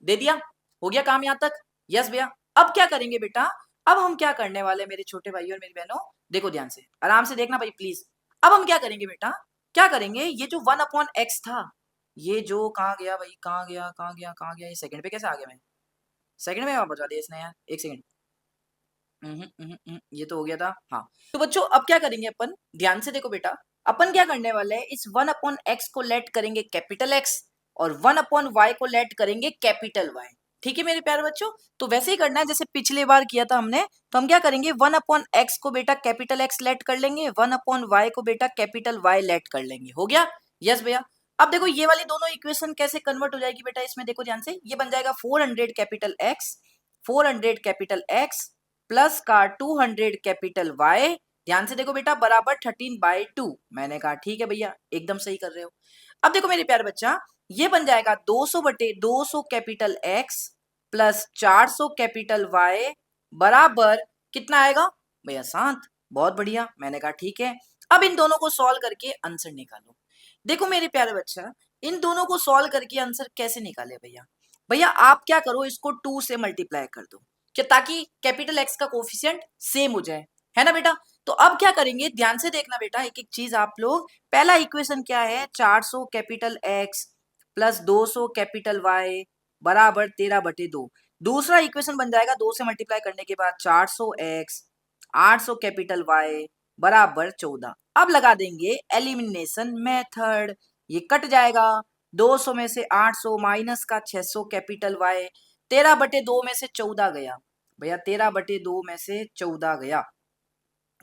दे दिया, हो गया काम यहां तक। यस भैया, अब क्या करेंगे बेटा, अब हम क्या करने वाले मेरे छोटे भाई और मेरी बहनों, देखो ध्यान से आराम से देखना भाई प्लीज। अब हम क्या करेंगे बेटा, क्या करेंगे, ये जो 1/x था, ये जो कहाँ गया भाई, कहाँ गया कहाँ गया कहाँ गया, ये सेकंड पे कैसे आ गया, मैं सेकंड में बता दिया इसने यार, एक सेकंड। ये तो हो गया था हाँ। तो बच्चों अब क्या करेंगे अपन, ध्यान से देखो बेटा, अपन क्या करने वाले हैं, इस 1/x को लेट करेंगे कैपिटल X, और 1/y को लेट करेंगे कैपिटल Y। ठीक है मेरे प्यारे बच्चों, तो वैसे ही करना है जैसे पिछले बार किया था हमने। तो हम क्या करेंगे 1/x को बेटा कैपिटल X लेट कर लेंगे, 1/y को बेटा कैपिटल Y लेट कर लेंगे, हो गया। यस भैया, अब देखो ये वाली दोनों इक्वेशन कैसे कन्वर्ट हो जाएगी बेटा, इसमें देखो ध्यान से, ये बन जाएगा 400 capital X, 400 capital X plus का 200 कैपिटल Y, ध्यान से देखो बेटा बराबर 13/2। मैंने कहा ठीक है भैया एकदम सही कर रहे हो। अब देखो मेरे प्यारे बच्चा, ये बन जाएगा 200 बटे 200 capital X plus 400 capital Y बराबर कितना आएगा भैया 7। बहुत बढ़िया, मैंने कहा ठीक है। अब इन दोनों को सॉल्व करके आंसर निकालो। देखो मेरे प्यारे बच्चा, इन दोनों को सॉल्व करके आंसर कैसे निकाले भैया, भैया आप क्या करो इसको 2 से मल्टीप्लाई कर दो, कि ताकि कैपिटल X का कोफिशिएंट सेम हो जाए, है ना बेटा। तो अब क्या करेंगे, ध्यान से देखना बेटा एक एक चीज आप लोग। पहला इक्वेशन क्या है, 400 capital X plus 200 capital Y बराबर 13/2। दूसरा इक्वेशन बन जाएगा 2 से मल्टीप्लाई करने के बाद 400x 800 कैपिटल Y बराबर 14। अब लगा देंगे एलिमिनेशन मेथड, ये कट जाएगा, 200 में से 800 माइनस का 600 कैपिटल Y, 13/2 में से 14 गया भैया, 13/2 में से 14 गया,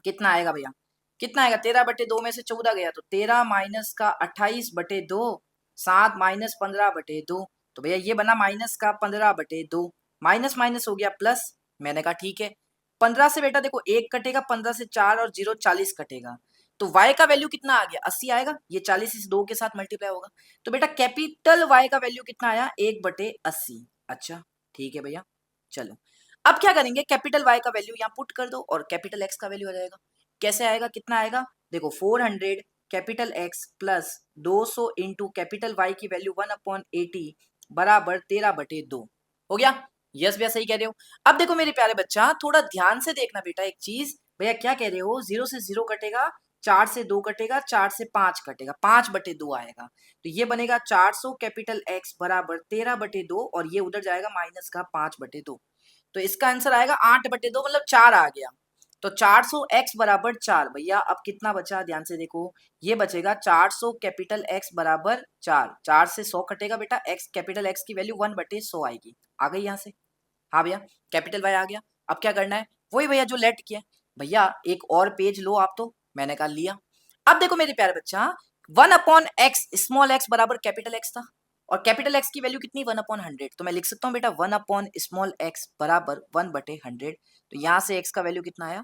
कितना आएगा भैया, कितना आएगा, 13/2 में से 14 गया, तो 13 माइनस का 28/2, 7 माइनस 15/2, तो भैया ये बना माइनस का 15/2, माइनस माइनस हो गया प्लस। मैंने कहा ठीक है, 15 से बेटा देखो 1 कटेगा, 15 से 4 और 0 40 कटेगा, तो y का वैल्यू कितना आ गया 80 आएगा, ये 40 इस 2 के साथ मल्टीप्लाई होगा, तो बेटा कैपिटल y का वैल्यू कितना आया 1/80। अच्छा ठीक है भैया, चलो अब क्या करेंगे, कैपिटल Y का वैल्यू यहाँ पुट कर दो और कैपिटल X का वैल्यू आ जाएगा। कैसे आएगा, कितना आएगा, देखो 400 capital X plus 200 into capital Y की वैल्यू 1/80 बराबर 13/2 हो गया। यस भैया सही कह रहे हो। अब देखो मेरे प्यारे बच्चा थोड़ा ध्यान से देखना बेटा एक चीज, भैया क्या कह रहे हो, 0 से 0 कटेगा, 4 से 2 कटेगा, 4 से 5 कटेगा, 5/2 आएगा, तो ये बनेगा 400 कैपिटल X बराबर 13/2, और ये उधर जाएगा माइनस का 5/2, तो इसका आंसर आएगा 8/2, मतलब 4 आ गया, तो 400x बराबर 4। भैया अब कितना बचा, ध्यान से देखो, ये बचेगा 400 कैपिटल X बराबर 4, 4 से 100 कटेगा बेटा, x कैपिटल X की वैल्यू 1/100 आएगी, आ गई यहाँ से। हाँ भैया कैपिटल Y आ गया। अब क्या करना है, वही भैया जो लेट किया, भैया एक और पेज लो आप, तो मैंने कहा लिया। अब देखो मेरे प्यारे बच्चा, 1/x स्मॉल x बराबर कैपिटल x था, और कैपिटल x की वैल्यू कितनी 1/100, तो मैं लिख सकता हूं बेटा 1/स्मॉल x बराबर 1/100। तो यहां से x का वैल्यू कितना आया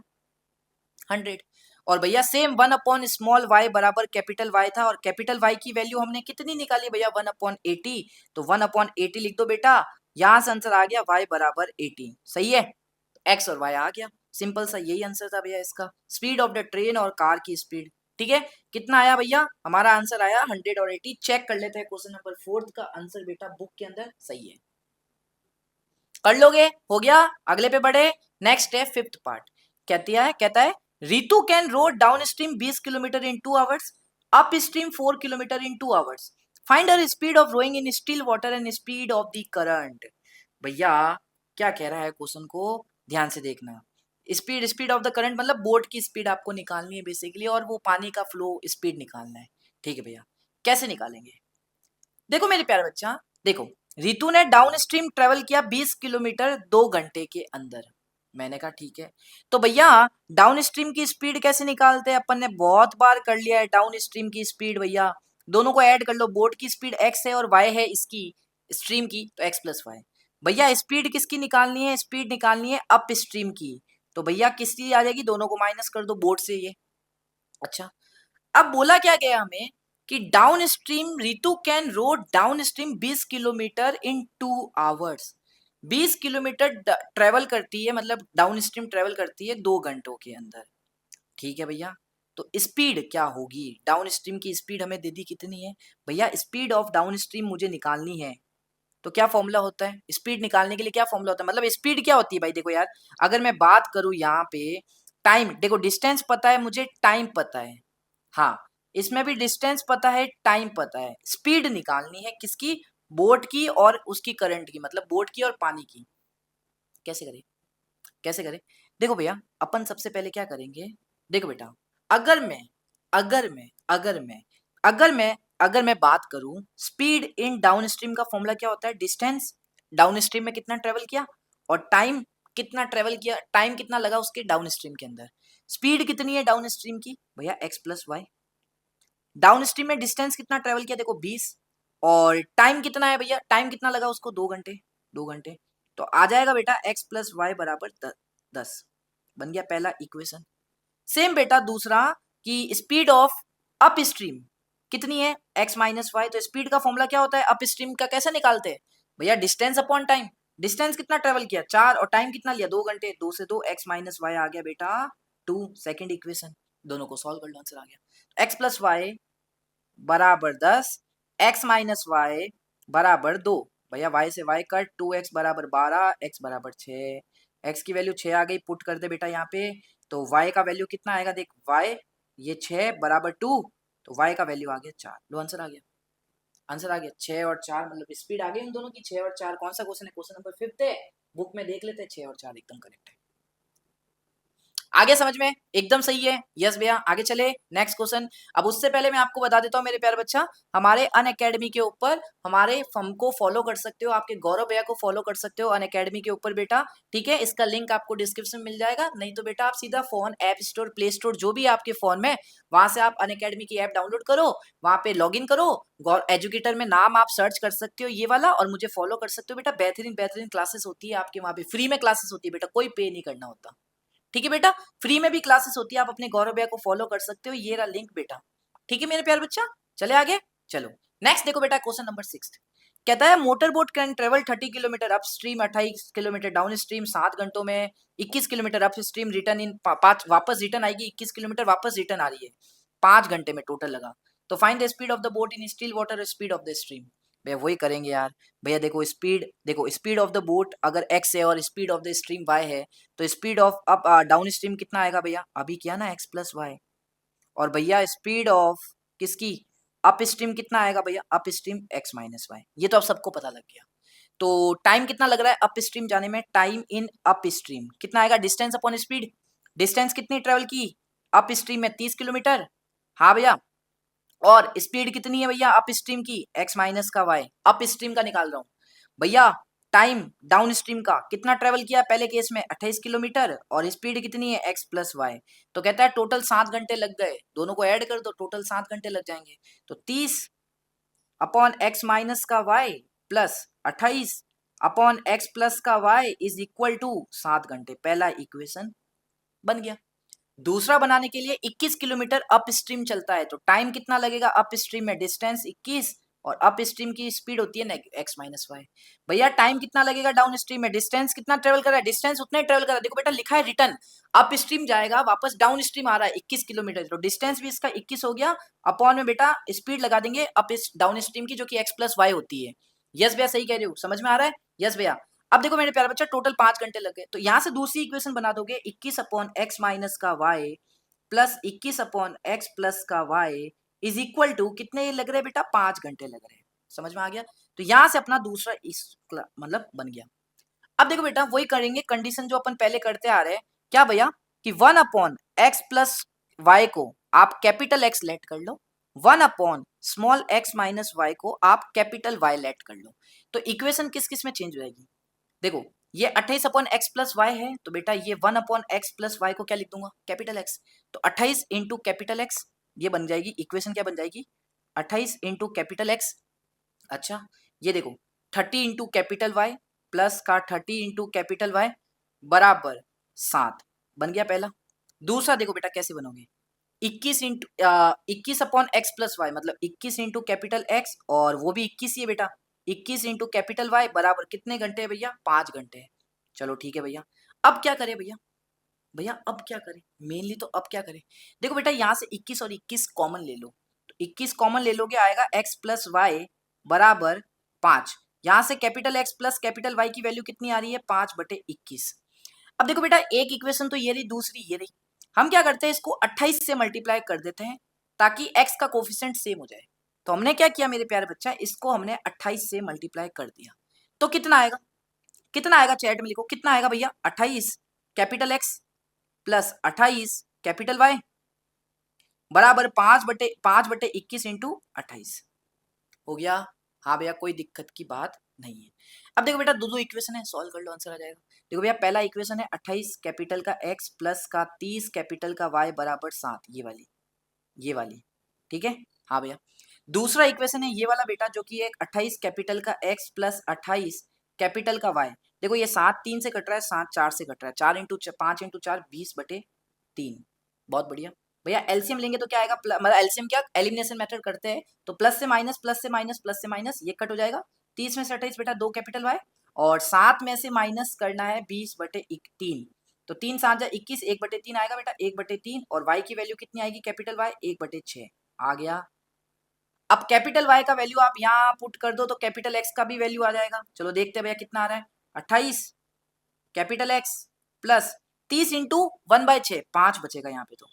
100। और भैया सेम 1/स्मॉल y बराबर कैपिटल Y था, और कैपिटल Y की वैल्यू हमने कितनी निकाली भैया 1/80, तो 1/80 लिख दो बेटा। यहां से आंसर आ गया y बराबर 80, सही है, x और y आ गया। सिंपल सा यही आंसर था भैया इसका, स्पीड ऑफ द ट्रेन और कार की स्पीड। ठीक है, कितना आया भैया, हमारा आंसर आया 100 और 80। चेक कर लेते हैं क्वेश्चन नंबर 4 का आंसर बेटा बुक के अंदर सही है, कर लोगे, हो गया। अगले पे बढ़े, नेक्स्ट है 5th पार्ट। कहता है Ritu can rowed downstream 20 kilometre in 2 hours, upstream 4 kilometre in 2 hours, find her speed of rowing in still water and speed of the current. भैया क्या कह रहा है क्वेश्चन को ध्यान से देखना। स्पीड ऑफ द करंट मतलब बोट की स्पीड आपको निकालनी है बेसिकली, और वो पानी का फ्लो स्पीड निकालना है। ठीक है भैया, कैसे निकालेंगे, देखो मेरे प्यारे बच्चा, देखो रितु ने डाउन स्ट्रीम ट्रेवल किया 20 किलोमीटर 2 घंटे के अंदर। मैंने कहा ठीक है, तो भैया डाउन स्ट्रीम की स्पीड कैसे निकालते हैं, अपन ने बहुत बार कर लिया है डाउन स्ट्रीम की स्पीड। भैया दोनों को ऐड कर लो, बोट की स्पीड x है और y है इसकी स्ट्रीम की, तो x प्लस वाई। भैया स्पीड किसकी निकालनी है, स्पीड निकालनी है अप स्ट्रीम की, तो भैया किसकी आ जाएगी, दोनों को माइनस कर दो बोट से ये। अच्छा, अब बोला क्या गया हमें कि down stream Ritu can rowed downstream 20 kilometre in 2 hours. 20 kilometre travel करती है, मतलब डाउन स्ट्रीम ट्रेवल करती है 2 घंटों के अंदर। ठीक है भैया, तो स्पीड क्या होगी, डाउन स्ट्रीम की स्पीड हमें दे दी कितनी है भैया, स्पीड ऑफ डाउन स्ट्रीम मुझे निकालनी है। तो क्या फॉर्मूला होता है स्पीड निकालने के लिए, क्या फॉर्मूला होता है, मतलब स्पीड क्या होती है भाई, देखो यार अगर मैं बात करूं यहाँ पे टाइम, देखो डिस्टेंस पता है मुझे, टाइम पता है, हाँ इसमें भी डिस्टेंस पता है टाइम पता है, स्पीड निकालनी है किसकी, बोट की और उसकी करंट की, मतलब बोट की और पानी की। कैसे करें, कैसे करें, देखो भैया अपन सबसे पहले क्या करेंगे, देखो बेटा अगर मैं अगर मैं अगर मैं अगर मैं अगर मैं बात करूं स्पीड इन डाउन स्ट्रीम का फॉर्मूला क्या होता है, डिस्टेंस डाउन स्ट्रीम में कितना ट्रेवल किया और टाइम कितना ट्रेवल किया, टाइम कितना लगा उसके डाउन स्ट्रीम के अंदर। स्पीड कितनी है डाउन स्ट्रीम की भैया x plus y, downstream में डिस्टेंस कितना ट्रेवल किया देखो 20, और टाइम कितना है भैया, टाइम कितना लगा उसको 2 घंटे, 2 घंटे। तो आ जाएगा बेटा x प्लस वाई बराबर 10, बन गया पहला इक्वेशन। सेम बेटा दूसरा कि स्पीड ऑफ अप स्ट्रीम कितनी है x माइनस वाई, तो स्पीड का फॉर्मूला क्या होता है अप स्ट्रीम का, कैसे निकालते हैं भैया, डिस्टेंस अपॉन टाइम। डिस्टेंस कितना ट्रेवल किया 4, और टाइम कितना लिया 2 घंटे, 2 से 2 x माइनस वाई आ गया बेटा 2, सेकेंड इक्वेशन। दोनों को सॉल्व कर लो, आंसर आ गया x प्लस वाई बराबर 10, x माइनस वाई बराबर 2। भैया y से y कट, 2x बराबर 12, x बराबर 6, x की वैल्यू 6 आ गई, पुट कर दे बेटा यहाँ पे, तो y का वैल्यू कितना आएगा देख, y ये 6 बराबर 2, तो y का वैल्यू आ गया 4। लो आंसर आ गया, आंसर आ गया 6 और 4, मतलब स्पीड आ गई उन दोनों की 6 और 4। कौन सा क्वेश्चन है, क्वेश्चन नंबर 5 है, बुक में देख लेते हैं, 6 और 4 एकदम करेक्ट है। आगे समझ में एकदम सही है, यस भैया। आगे चले नेक्स्ट क्वेश्चन। अब उससे पहले मैं आपको बता देता हूँ मेरे प्यारे बच्चा, हमारे अन अकेडमी के ऊपर हमारे फर्म को फॉलो कर सकते हो, आपके गौरव भैया को फॉलो कर सकते हो अन अकेडमी के ऊपर बेटा। ठीक है, इसका लिंक आपको डिस्क्रिप्शन में मिल जाएगा, नहीं तो बेटा आप सीधा phone app store play store जो भी आपके फोन में, वहां से आप अन अकेडमी की ऐप डाउनलोड करो, वहां पे लॉग इन करो, एजुकेटर में नाम आप सर्च कर सकते हो ये वाला, और मुझे फॉलो कर सकते हो बेटा। बेहतरीन बेहतरीन क्लासेस होती है आपके वहां पे, फ्री में क्लासेस होती है बेटा, कोई पे नहीं करना होता। ठीक है बेटा, फ्री में भी क्लासेस होती है, आप अपने गौरव भैया को फॉलो कर सकते हो, ये रहा लिंक बेटा। ठीक है मेरे प्यारे बच्चा, चले आगे, चलो नेक्स्ट देखो बेटा क्वेश्चन नंबर 6। कहता है motor boat can travel 30 kilometre up stream, 28 kilometre down stream 7 घंटों में, 21 किलोमीटर अप स्ट्रीम रिटर्न इन 5, वापस रिटर्न आएगी 21 किलोमीटर वापस रिटर्न आ रही है, 5 घंटे में टोटल लगा। तो find the speed of the boat in still water, speed of the stream. भैया वही करेंगे यार, भैया देखो स्पीड ऑफ द बोट अगर x है और speed of the stream y है, तो speed of up down stream कितना आएगा भैया, अभी किया ना x प्लस वाई, और भैया स्पीड ऑफ किसकी अप स्ट्रीम कितना आएगा भैया, upstream x minus y. ये तो अब सबको पता लग गया। तो टाइम कितना लग रहा है अप स्ट्रीम जाने में, टाइम इन अप स्ट्रीम कितना आएगा, डिस्टेंस अपॉन स्पीड, डिस्टेंस कितनी ट्रेवल की अप स्ट्रीम में 30 किलोमीटर, हाँ भैया, और स्पीड कितनी है भैया अप स्ट्रीम की x माइनस का y, अप स्ट्रीम का निकाल रहा हूं भैया। टाइम डाउन स्ट्रीम का कितना ट्रेवल किया पहले केस में 28 किलोमीटर और स्पीड कितनी है x प्लस वाई, तो कहता है टोटल 7 घंटे लग गए, दोनों को ऐड कर दो टोटल 7 घंटे लग जाएंगे। तो 30 अपॉन x माइनस का y plus 28 upon x plus का y इज इक्वल टू 7 घंटे। पहला इक्वेशन बन गया। दूसरा बनाने के लिए 21 किलोमीटर अप स्ट्रीम चलता है, तो टाइम कितना लगेगा अप स्ट्रीम में, डिस्टेंस 21 और अप स्ट्रीम की स्पीड होती है एक्स माइनस वाई। भैया टाइम कितना लगेगा डाउन स्ट्रीम में, डिस्टेंस कितना ट्रेवल कर रहा है, डिस्टेंस उतना ही ट्रेवल कर रहा है। देखो बेटा लिखा है रिटर्न, अप स्ट्रीम जाएगा वापस डाउन स्ट्रीम आ रहा है 21 किलोमीटर, तो डिस्टेंस भी इसका 21 हो गया, अपॉन में बेटा स्पीड लगा देंगे अप डाउन स्ट्रीम की जो कि एक्स प्लस वाई होती है। यस भैया सही कह रहे हो, समझ में आ रहा है? यस भैया। अब देखो मेरे प्यारे बच्चा टोटल 5 घंटे लग गए, तो यहां से दूसरी इक्वेशन बना दोगे 21 अपॉन एक्स माइनस का y plus 21 upon x plus का वाई इज इक्वल टू कितने लग रहे हैं बेटा, 5 घंटे लग रहे हैं। समझ में आ गया? तो यहां से अपना दूसरा इस मतलब बन गया। अब देखो बेटा वही करेंगे कंडीशन जो अपन पहले करते आ रहे हैं, क्या भैया कि 1 अपॉन एक्स प्लस वाई को आप कैपिटल एक्स लेट कर लो, 1 upon small x minus y को आप कैपिटल वाई लेट कर लो। तो इक्वेशन किस किस में चेंज हो जाएगी? देखो ये 28 अपॉन एक्स प्लस वाई है, तो बेटा ये 1 अपॉन एक्स प्लस वाई को क्या लिख दूंगा, कैपिटल एक्स। तो 28 इंटू कैपिटल एक्स, ये बन जाएगी इक्वेशन, क्या बन जाएगी 28 इंटू कैपिटल एक्स। अच्छा ये देखो 30 इंटू कैपिटल वाई प्लस का 30 इंटू कैपिटल वाई बराबर 7 बन गया पहला। दूसरा देखो बेटा कैसे बनोगे, 21 into 21 upon x plus y मतलब 21 इंटू कैपिटल एक्स और वो भी 21 ही है बेटा, 21 इंटू कैपिटल वाई बराबर कितने घंटे है भैया, 5 घंटे है। चलो ठीक है भैया। अब क्या करें भैया, भैया अब क्या करें, मेनली तो अब क्या करें, देखो बेटा यहाँ से 21 और 21 कॉमन ले लो, तो 21 कॉमन ले लोगे आएगा x प्लस वाई बराबर 5। यहाँ से capital x plus capital y की वैल्यू कितनी आ रही है, 5/21। अब देखो बेटा एक इक्वेशन तो ये रही, दूसरी ये रही, हम क्या करते हैं इसको 28 से मल्टीप्लाई कर देते हैं ताकि x का कोफिशिएंट सेम हो जाए। तो हमने क्या किया मेरे प्यारे बच्चा, इसको हमने 28 से मल्टीप्लाई कर दिया, तो कितना आएगा, कितना आएगा चैट में लिखो, कितना आएगा भैया 28 capital x plus 28 capital Y बराबर 5/21 इंटू 28 हो गया। हाँ भैया कोई दिक्कत की बात नहीं है। अब देखो बेटा दो दो इक्वेशन है, सॉल्व कर लो आंसर आ जाएगा। देखो भैया पहला इक्वेशन है 28 कैपिटल का x प्लस का 30 कैपिटल का y बराबर 7, ये वाली ठीक है। हाँ भैया दूसरा इक्वेशन है ये वाला बेटा जो कि एक 28 कैपिटल का x प्लस 28 कैपिटल का y। देखो ये 7 3 से कट रहा है, 7 4 से कट रहा है, 4 इंटू 5 इंटू 4 20/3। बहुत बढ़िया भैया, एलसीएम लेंगे तो क्या आएगा, मतलब एलसीएम क्या एलिमिनेशन मेथड करते हैं, तो प्लस से माइनस प्लस से माइनस प्लस से माइनस ये कट हो जाएगा। 30 में से 28 बेटा 2 कैपिटल वाई और 7 में से माइनस करना है 20/3, तो 3 7 जा 21, 1/3 आएगा बेटा 1/3 और वाई की वैल्यू कितनी आएगी कैपिटल वाई 1/6 आ गया। अब कैपिटल वाई का वैल्यू आप यहाँ पुट कर दो तो कैपिटल एक्स का भी वैल्यू आ जाएगा। चलो देखते हैं भैया कितना आ रहा है, 28 कैपिटल एक्स प्लस 30 इंटू 1/6 5 बचेगा यहाँ पे तो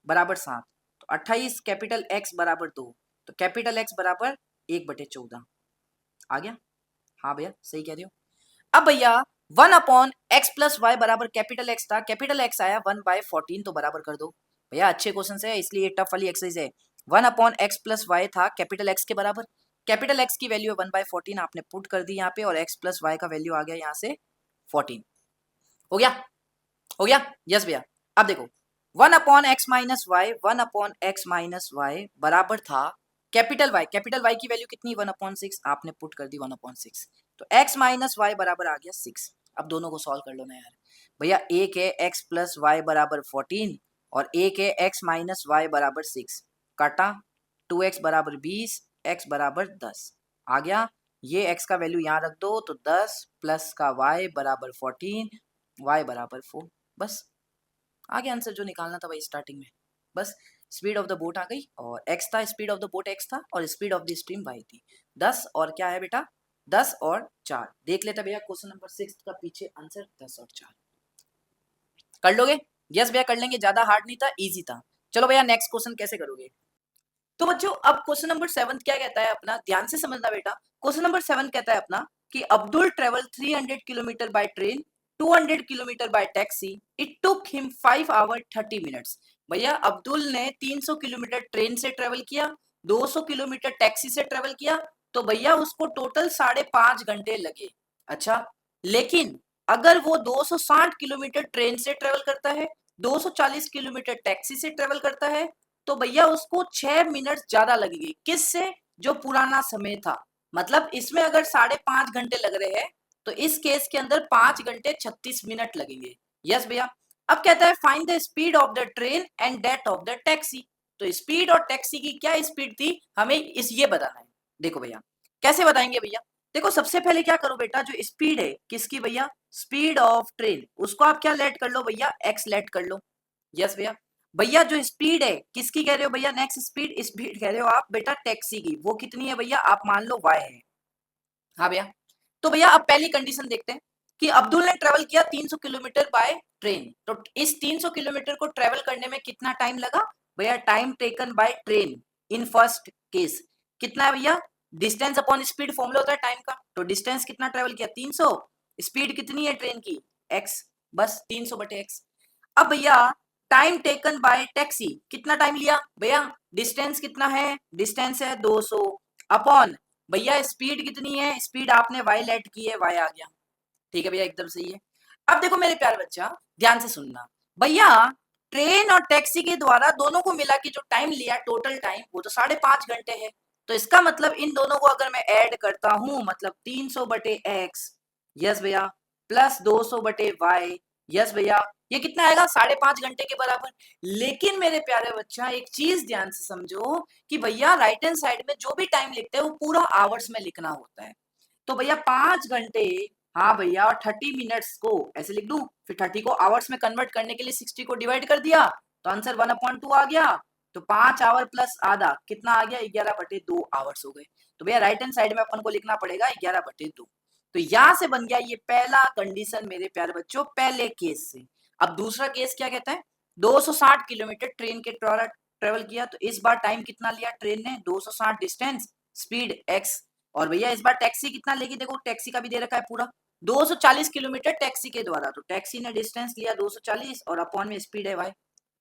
बराबर 7, तो 28 कैपिटल एक्स बराबर 2, तो कैपिटल एक्स बराबर 1/14 आ गया। हाँ भैया सही कह रहे हो। अब भैया 1 अपॉन एक्स प्लस वाई बराबर कैपिटल एक्स था, कैपिटल एक्स आया 1/14 तो बराबर कर दो। भैया अच्छे क्वेश्चन है इसलिए टफ वाली एक्सरसाइज है। 1 अपॉन एक्स प्लस वाई था कैपिटल एक्स के बराबर, कैपिटल एक्स की वैल्यू 1/14 आपने पुट कर दी यहाँ पे और एक्स प्लस वाई का वैल्यू आ गया यहाँ से 14। हो गया, हो गया यस भैया। अब देखो 1 upon x minus y, 1 upon x minus y बराबर था कैपिटल वाई की वैल्यू कितनी 1/6 आपने पुट कर दी 1/6, तो x माइनस वाई बराबर आ गया 6। अब दोनों को सॉल्व कर लो ना यार। भैया एक है x प्लस वाई बराबर 14 और एक है x माइनस वाई बराबर 6, काटा 2x बराबर 20 x बराबर 10 आ गया। ये x का वैल्यू यहाँ रख दो तो 10 प्लस का y बराबर 14 y बराबर 4, बस आ गया आंसर जो निकालना था भाई स्टार्टिंग में। बस स्पीड ऑफ द बोट आ गई और x था, speed of the boat x था और speed of the stream y थी। 10 और क्या है बेटा 10 और 4। देख लेते भैया क्वेश्चन नंबर 6 का पीछे आंसर 10 और 4 कर लोगे? यस भैया कर लेंगे, ज्यादा हार्ड नहीं था, इजी था। चलो भैया नेक्स्ट क्वेश्चन कैसे करोगे? तो बच्चों अब क्वेश्चन नंबर 7 क्या कहता है अपना, ध्यान से समझना बेटा। क्वेश्चन नंबर 7 कहता है अपना कि Abdul travel 300 kilometre by train, 200 kilometre by taxi, it took him 5 hour 30 minutes. भैया अब्दुल ने 300 किलोमीटर ट्रेन से ट्रेवल किया, 200 किलोमीटर टैक्सी से ट्रेवल किया, तो भैया उसको टोटल 5.5 घंटे लगे। अच्छा, लेकिन अगर वो 260 किलोमीटर ट्रेन से ट्रेवल करता है, 240 किलोमीटर टैक्सी से ट्रेवल करता है, तो भैया उसको 6 मिनट ज्यादा लगेगी। किससे? जो पुराना समय था। मतलब इसमें अगर 5.5 घंटे लग रहे हैं, तो इस केस के अंदर 5 घंटे 36 मिनट लगेंगे। यस भैया। अब कहता है find the speed of the train and that of the taxi. तो स्पीड और टैक्सी की क्या स्पीड थी, हमें ये बताना है। देखो भैया, कैसे बताएंगे भैया? देखो सबसे पहले क्या करो बेटा, जो स्पीड है किसकी भैया, स्पीड ऑफ ट्रेन, उसको आप क्या लेट कर लो भैया, एक्स लेट कर लो। यस भैया। भैया जो स्पीड है किसकी कह रहे हो भैया, नेक्स्ट स्पीड स्पीड कह रहे हो आप बेटा टैक्सी की, वो कितनी है भैया, आप मान लो वाई है। हाँ भैया। तो भैया अब पहली कंडीशन देखते हैं कि अब्दुल ने ट्रेवल किया 300 किलोमीटर बाय ट्रेन, तो इस 300 किलोमीटर को ट्रेवल करने में कितना टाइम लगा भैया, time taken by train in first case कितना है भैया, डिस्टेंस अपॉन स्पीड फॉर्मूला होता है टाइम का, तो डिस्टेंस कितना ट्रेवल किया 300, स्पीड कितनी है ट्रेन की एक्स, बस 300 बटे एक्स। अब भैया टाइम टेकन बाय टैक्सी कितना टाइम लिया भैया, डिस्टेंस कितना है, डिस्टेंस है 200 अपॉन भैया स्पीड कितनी है, स्पीड आपने वाई लेट की है, वाई आ गया। ठीक है भैया, एकदम सही है। अब देखो मेरे प्यारे बच्चा, ध्यान से सुनना भैया, ट्रेन और टैक्सी के द्वारा दोनों को मिला के जो टाइम लिया टोटल टाइम, वो तो 5.5 घंटे है। तो इसका मतलब इन दोनों को अगर मैं ऐड करता हूं, मतलब 300 बटे एक्स, यस भैया, प्लस 200 बटे वाई, यस भैया, ये कितना आएगा 5.5 घंटे के बराबर। लेकिन मेरे प्यारे बच्चा एक चीज ध्यान से समझो कि भैया राइट हैंड साइड में जो भी टाइम लिखते हैं वो पूरा आवर्स में लिखना होता है। तो भैया 5 घंटे, हाँ भैया, और 30 मिनट्स को ऐसे लिख दूं, फिर 30 को आवर्स में कन्वर्ट करने के लिए 60 को डिवाइड कर दिया, तो आंसर 1/2 आ गया। तो 5 आवर प्लस आधा कितना आ गया, 11/2 आवर्स हो गए। तो भैया राइट हैंड साइड में अपन को लिखना पड़ेगा 11/2। तो यहां से बन गया ये पहला कंडीशन मेरे प्यारे बच्चों, पहले केस से। अब दूसरा केस क्या कहता है, 260 किलोमीटर ट्रेन के द्वारा ट्रेवल किया, तो इस बार टाइम कितना लिया ट्रेन ने, 260 डिस्टेंस, स्पीड एक्स, और भैया इस बार टैक्सी कितना लेगी, देखो टैक्सी का भी दे रखा है पूरा 240 किलोमीटर टैक्सी के द्वारा, तो टैक्सी ने डिस्टेंस लिया 240 और अपॉन में स्पीड है भाई।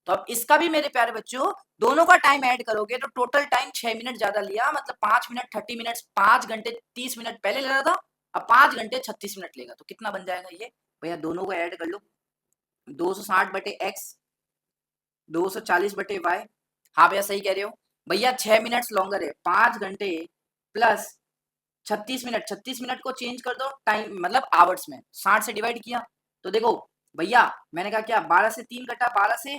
तो अब इसका भी मेरे प्यारे बच्चों, दोनों का टाइम ऐड करोगे तो टोटल टाइम 6 मिनट ज्यादा लिया, मतलब 5 मिनट 30 मिनट, 5 घंटे 30 मिनट पहले ले रहा था, अब 5 घंटे 36 मिनट लेगा। तो कितना बन जाएगा ये भैया, दोनों को ऐड कर लो, 260 बटे एक्स, 240 बटे वाई। हाँ भैया सही कह रहे हो भैया, 6 मिनट लॉन्गर है, 5 घंटे प्लस 36 मिनट, 36 मिनट को चेंज कर दो टाइम मतलब आवर्स में, 60 से डिवाइड किया, तो देखो भैया मैंने कहा क्या, 12 से 3 कटा, 12 से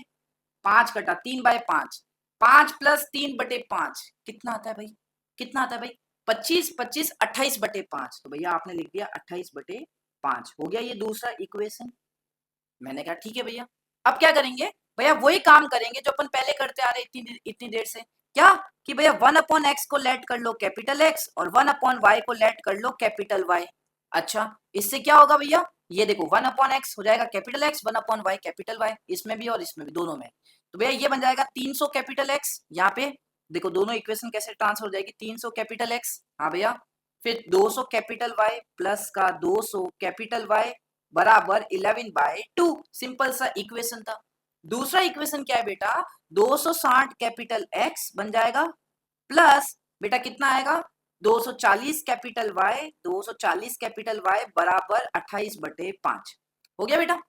5 कटा, 3/5, 5+3/5 कितना आता है भाई, कितना आता है भाई, 25, 25 28/5। तो भैया आपने लिख दिया 28/5, हो गया ये दूसरा इक्वेशन। मैंने कहा ठीक है भैया। अब क्या करेंगे भैया, वही काम करेंगे जो अपन पहले करते आ रहे इतनी इतनी देर से, क्या कि भैया 1/x को लेट कर लो कैपिटल एक्स, और 1/y को लेट कर लो कैपिटल वाई। अच्छा, इससे क्या होगा भैया, ये देखो 1/x हो जाएगा capital x, 1/y capital Y, इसमें भी और इसमें भी, दोनों में। तो भैया ये बन जाएगा 300 कैपिटल एक्स, यहाँ पे देखो दोनों इक्वेशन कैसे ट्रांसफर हो जाएगी, 300 कैपिटल एक्स, हाँ भैया, फिर 200 कैपिटल वाई प्लस का 200 कैपिटल वाई बराबर 11/2, सिंपल सा इक्वेशन था। दूसरा इक्वेशन क्या है बेटा, 260 कैपिटल एक्स बन जाएगा, प्लस बेटा कितना आएगा 240 कैपिटल वाई, 240 कैपिटल वाई बराबर 28/5। हो गया बेटा,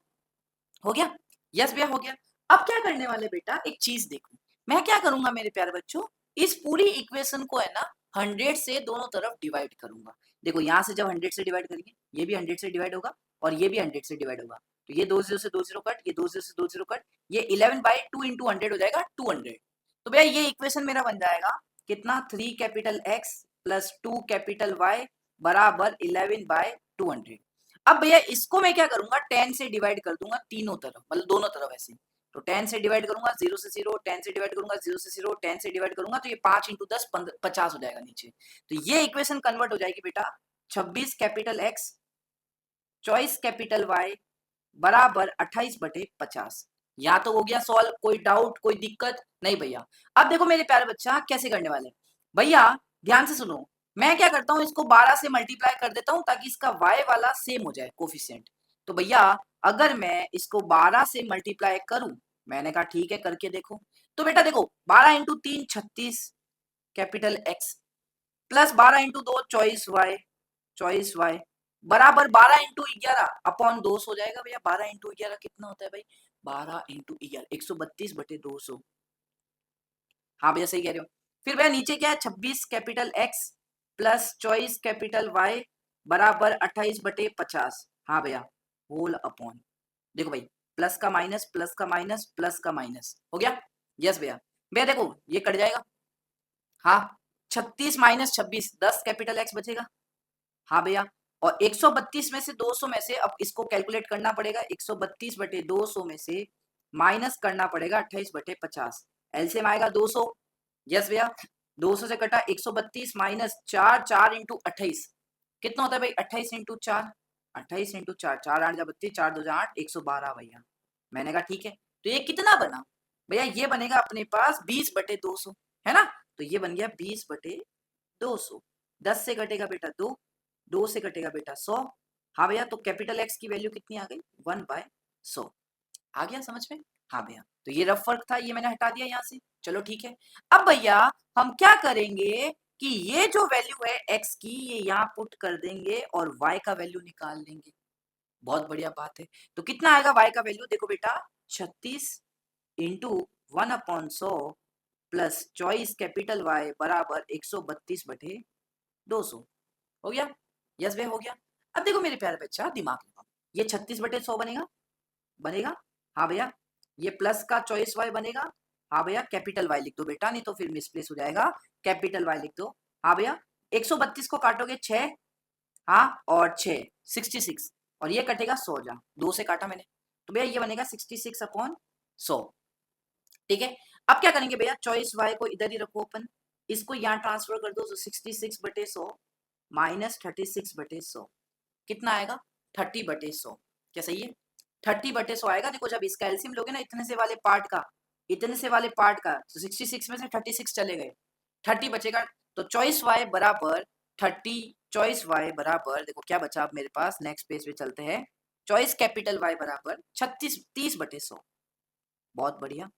हो गया, यस भैया हो गया। अब क्या करने वाले बेटा, एक चीज देखो, मैं क्या करूंगा मेरे प्यारे बच्चों, इस पूरी इक्वेशन को है ना 100 से दोनों तरफ डिवाइड करूंगा। देखो यहाँ से जब 100 से डिवाइड करेंगे, ये भी 100 से डिवाइड होगा और ये भी 100 से डिवाइड होगा, तो ये 2 0 से 2 0 कट, ये 2 0 से 2 0 कट, ये 11/2 इंटू 100 हो जाएगा 200। तो भैया ये इक्वेशन मेरा बन जाएगा कितना, 3 capital x plus 2 capital Y बराबर 11/200। अब भैया इसको मैं क्या करूंगा, 10 से डिवाइड कर दूंगा तीनों तरफ, मतलब दोनों तरफ ऐसे। तो 10 से डिवाइड करूंगा, 0 से 0, 10 से डिवाइड करूंगा, 0 से 0, 10 से डिवाइड करूंगा, तो ये 5 इंटू 10 50 हो जाएगा नीचे। तो ये इक्वेशन कन्वर्ट हो जाएगी बेटा 26 कैपिटल एक्स, 24 कैपिटल वाई बराबर 28/50। या तो हो गया सॉल्व, कोई डाउट कोई दिक्कत नहीं भैया। अब देखो मेरे प्यारे बच्चा कैसे करने वाले भैया, ध्यान से सुनो, मैं क्या करता हूँ इसको 12 से मल्टीप्लाई कर देता हूँ ताकि इसका y वाला सेम हो जाए कोफिशिएंट। तो भैया अगर मैं इसको 12 से मल्टीप्लाई करूं, मैंने कहा ठीक है करके देखो, तो बेटा देखो 12 into 3 36 capital x, plus 12 into 2 24 Y, 24 Y बराबर 12 × 11 अपॉन 200 हो जाएगा भैया। 12 × 11 कितना होता है भाई? 12 × 11 132/200। हाँ भैया सही कह रहे हो। फिर भैया नीचे क्या है? 26 capital x plus 24 capital Y बराबर 28/50। हाँ भैया, होल अपॉन, देखो भाई, प्लस का माइनस प्लस का माइनस प्लस का माइनस हो गया। यस भैया। भैया देखो ये कट जाएगा। हाँ, 36 माइनस 26 10 कैपिटल एक्स बचेगा। हाँ भैया, और 132 में से 200 में से अब इसको कैलकुलेट करना पड़ेगा। 132/200 में से माइनस करना पड़ेगा 28/50। एलसीएम आएगा 200। यस भैया, 200 से कटा 132 माइनस 4, 4 इंटू 28 कितना होता है भाई? 28 इंटू 4, 28 इंटू 4, 4 8 32, 4 2 8, 112 भैया। मैंने कहा ठीक है। तो ये कितना बना भैया? ये बनेगा अपने पास 20/200, है ना? तो ये बन गया 20/200। 10 से कटेगा बेटा 2, 2 से कटेगा बेटा 100। हाँ भैया, तो कैपिटल एक्स की वैल्यू कितनी आ गई? 1/100। आ गया समझ में? हाँ भैया, तो ये रफ फर्क था, ये मैंने हटा दिया यहाँ से। चलो ठीक है। अब भैया हम क्या करेंगे कि ये जो वैल्यू है एक्स की, ये यहाँ पुट कर देंगे और वाई का वैल्यू निकाल लेंगे। बहुत बढ़िया बात है। तो कितना आएगा वाई का वैल्यू? देखो बेटा, 36 इंटू 1/100 प्लस 24 कैपिटल वाई बराबर 132/200 हो गया। यस भैया हो गया। अब देखो मेरे प्यारे बच्चा, दिमाग लगाओ। ये 36/100 बनेगा, बनेगा। हाँ भैया, ये प्लस का 24y बनेगा। हाँ भैया, कैपिटल वाई लिख दो बेटा, नहीं तो फिर मिसप्लेस हो जाएगा। कैपिटल वाई लिख दो। हाँ भैया, 132 को काटोगे 6, हाँ, और 6 66, और ये कटेगा 100, जा 2 से काटा मैंने, तो भैया ये बनेगा 66/100। ठीक है। अब क्या करेंगे भैया? 24y को इधर ही रखो अपन, इसको यहाँ ट्रांसफर कर दो, तो 66/100 माइनस 36/100 कितना आएगा? 30/100। क्या सही है? 30/100 आएगा। देखो जब इसका एलसीएम लोगे ना इतने से वाले पार्ट का, इतने से वाले पार्ट का, तो 66 में से 36 चले गए, 30 बचेगा। तो 24y बराबर 30, 24y बराबर, देखो क्या बचा अब मेरे पास, नेक्स्ट पेज पे चलते हैं। 24 कैपिटल y बराबर 30/100। बहुत बढ़िया,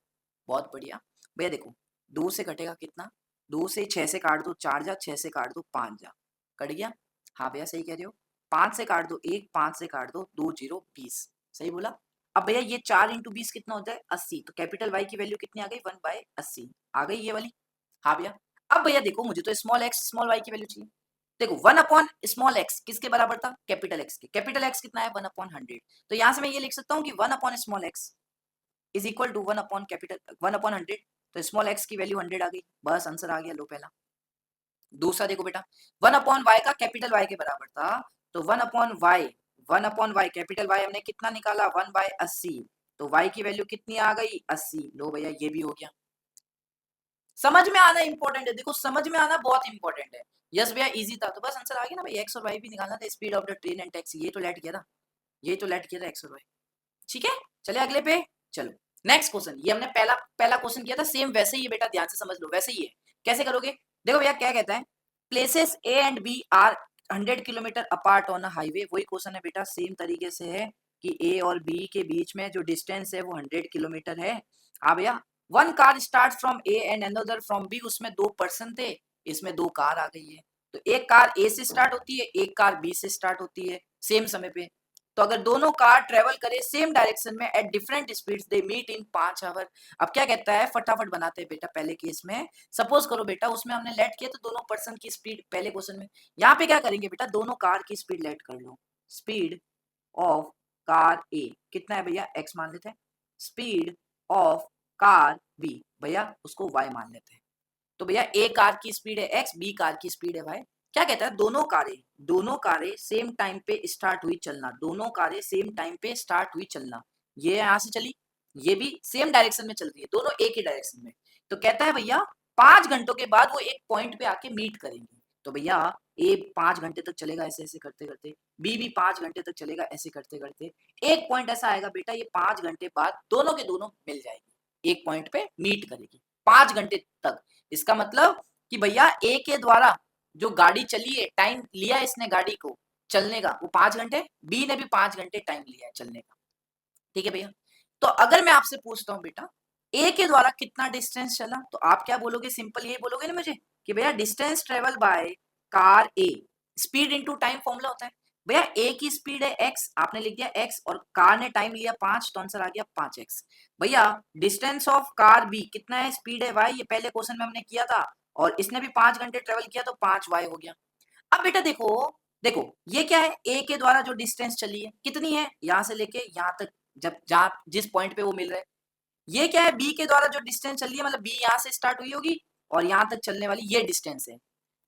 बहुत बढ़िया। भैया देखो, 2 से कटेगा कितना? 2 से 6 से काट दो 4 जा, 6 से काट दो 5 जा, कट गया। हाँ भैया सही कह रहे हो। 5 से काट दो 1, 5 से काट दो 2 0 20, सही बोला। अब भैया ये 4 इंटू 20 कितना होता है? 80। तो कैपिटल वाई की वैल्यू कितनी आ गई? 1/80 आ गई ये वाली। हाँ भैया। अब भैया देखो, मुझे तो स्मॉल एक्स स्मॉल वाई की वैल्यू चाहिए। देखो 1/स्मॉल एक्स किसके बराबर था? कैपिटल एक्स के। कैपिटल एक्स कितना है? 1/100। तो यहाँ से मैं ये लिख सकता हूँ कि 1/स्मॉल एक्स इज इक्वल टू 1/100। तो स्मॉल एक्स की वैल्यू 100 आ गई। बस आंसर आ गया, लो पहला। दूसरा देखो बेटा, 1/y का कैपिटल वाई के बराबर था, तो 1/y कैपिटल वाई हमने कितना निकाला? 1/80। तो y की वैल्यू कितनी आ गई? 80। लो भैया ये भी हो गया। समझ में आना इंपॉर्टेंट है, देखो समझ में आना बहुत इंपॉर्टेंट है। यस भैया इजी था, तो बस आंसर आ गया ना भाई। एक्स और वाई भी निकालना था, speed of the train and taxi, ये तो लेट किया था, ये तो लेट किया था एक्स और वाई। ठीक है, चले अगले पे। चलो नेक्स्ट क्वेश्चन, ये हमने पहला पहला क्वेश्चन किया था, सेम वैसे ही है बेटा, ध्यान से समझ लो, वैसे ही है। कैसे करोगे? देखो भैया क्या कहता है, places A and B are 100 kilometre apart on a highway. वही क्वेश्चन है बेटा, सेम तरीके से है कि ए और बी के बीच में जो डिस्टेंस है वो 100 किलोमीटर है। हाँ भैया, one car start from A and another from B. उसमें 2 पर्सन थे, इसमें 2 कार आ गई है। तो एक कार ए से स्टार्ट होती है, एक कार बी से स्टार्ट होती है सेम समय पे। तो अगर दोनों कार ट्रेवल करे सेम डायरेक्शन में at different speeds, they meet in 5 hour. अब क्या कहता है, फटाफट बनाते हैं बेटा। पहले केस में सपोज करो बेटा, उसमें हमने लेट किया तो दोनों पर्सन की स्पीड, पहले क्वेश्चन में यहाँ पे क्या करेंगे बेटा, दोनों कार की स्पीड लेट कर लो। स्पीड ऑफ कार ए कितना है भैया? एक्स मान लेते हैं। स्पीड ऑफ कार बी भैया उसको वाई मान लेते हैं। तो भैया ए कार की स्पीड है एक्स, बी कार की स्पीड है वाई। क्या कहता है, दोनों कारें सेम टाइम पे स्टार्ट हुई चलना, दोनों कारें सेम टाइम पे स्टार्ट हुई चलना। ये यहां से चली, ये भी सेम डायरेक्शन में चल रही है, दोनों एक ही डायरेक्शन में। तो कहता है भैया 5 घंटों के बाद वो एक पॉइंट पे आके मीट करेंगे। तो भैया ए 5 घंटे तक चलेगा ऐसे ऐसे करते करते, बी भी 5 घंटे तक चलेगा ऐसे करते करते। एक पॉइंट ऐसा आएगा बेटा, ये 5 घंटे बाद दोनों के दोनों मिल जाएगी, एक पॉइंट पे मीट करेगी 5 घंटे तक। इसका मतलब कि भैया ए के द्वारा जो गाड़ी चली है, टाइम लिया इसने गाड़ी को चलने का वो 5 घंटे, बी ने भी 5 घंटे टाइम लिया है चलने का। ठीक है भैया। तो अगर मैं आपसे पूछता हूँ बेटा, ए के द्वारा कितना डिस्टेंस चला, तो आप क्या बोलोगे? सिंपल ये बोलोगे ना मुझे कि भैया distance travel by car A, speed into time formula होता है। भैया ए की स्पीड है x, आपने लिख दिया x, और कार ने टाइम लिया 5, तो आंसर आ गया 5x। भैया डिस्टेंस ऑफ कार b कितना है, स्पीड है y, ये पहले क्वेश्चन में हमने किया था, और इसने भी 5 घंटे ट्रेवल किया, तो 5y हो गया। अब बेटा देखो, देखो ये क्या है, ए के द्वारा जो डिस्टेंस चली है कितनी है, यहां से लेके यहां तक, जब जहां जिस पॉइंट पे वो मिल रहा है। ये क्या है, बी के द्वारा जो डिस्टेंस चली है, मतलब बी यहां से स्टार्ट हुई होगी और यहां तक चलने वाली ये डिस्टेंस है।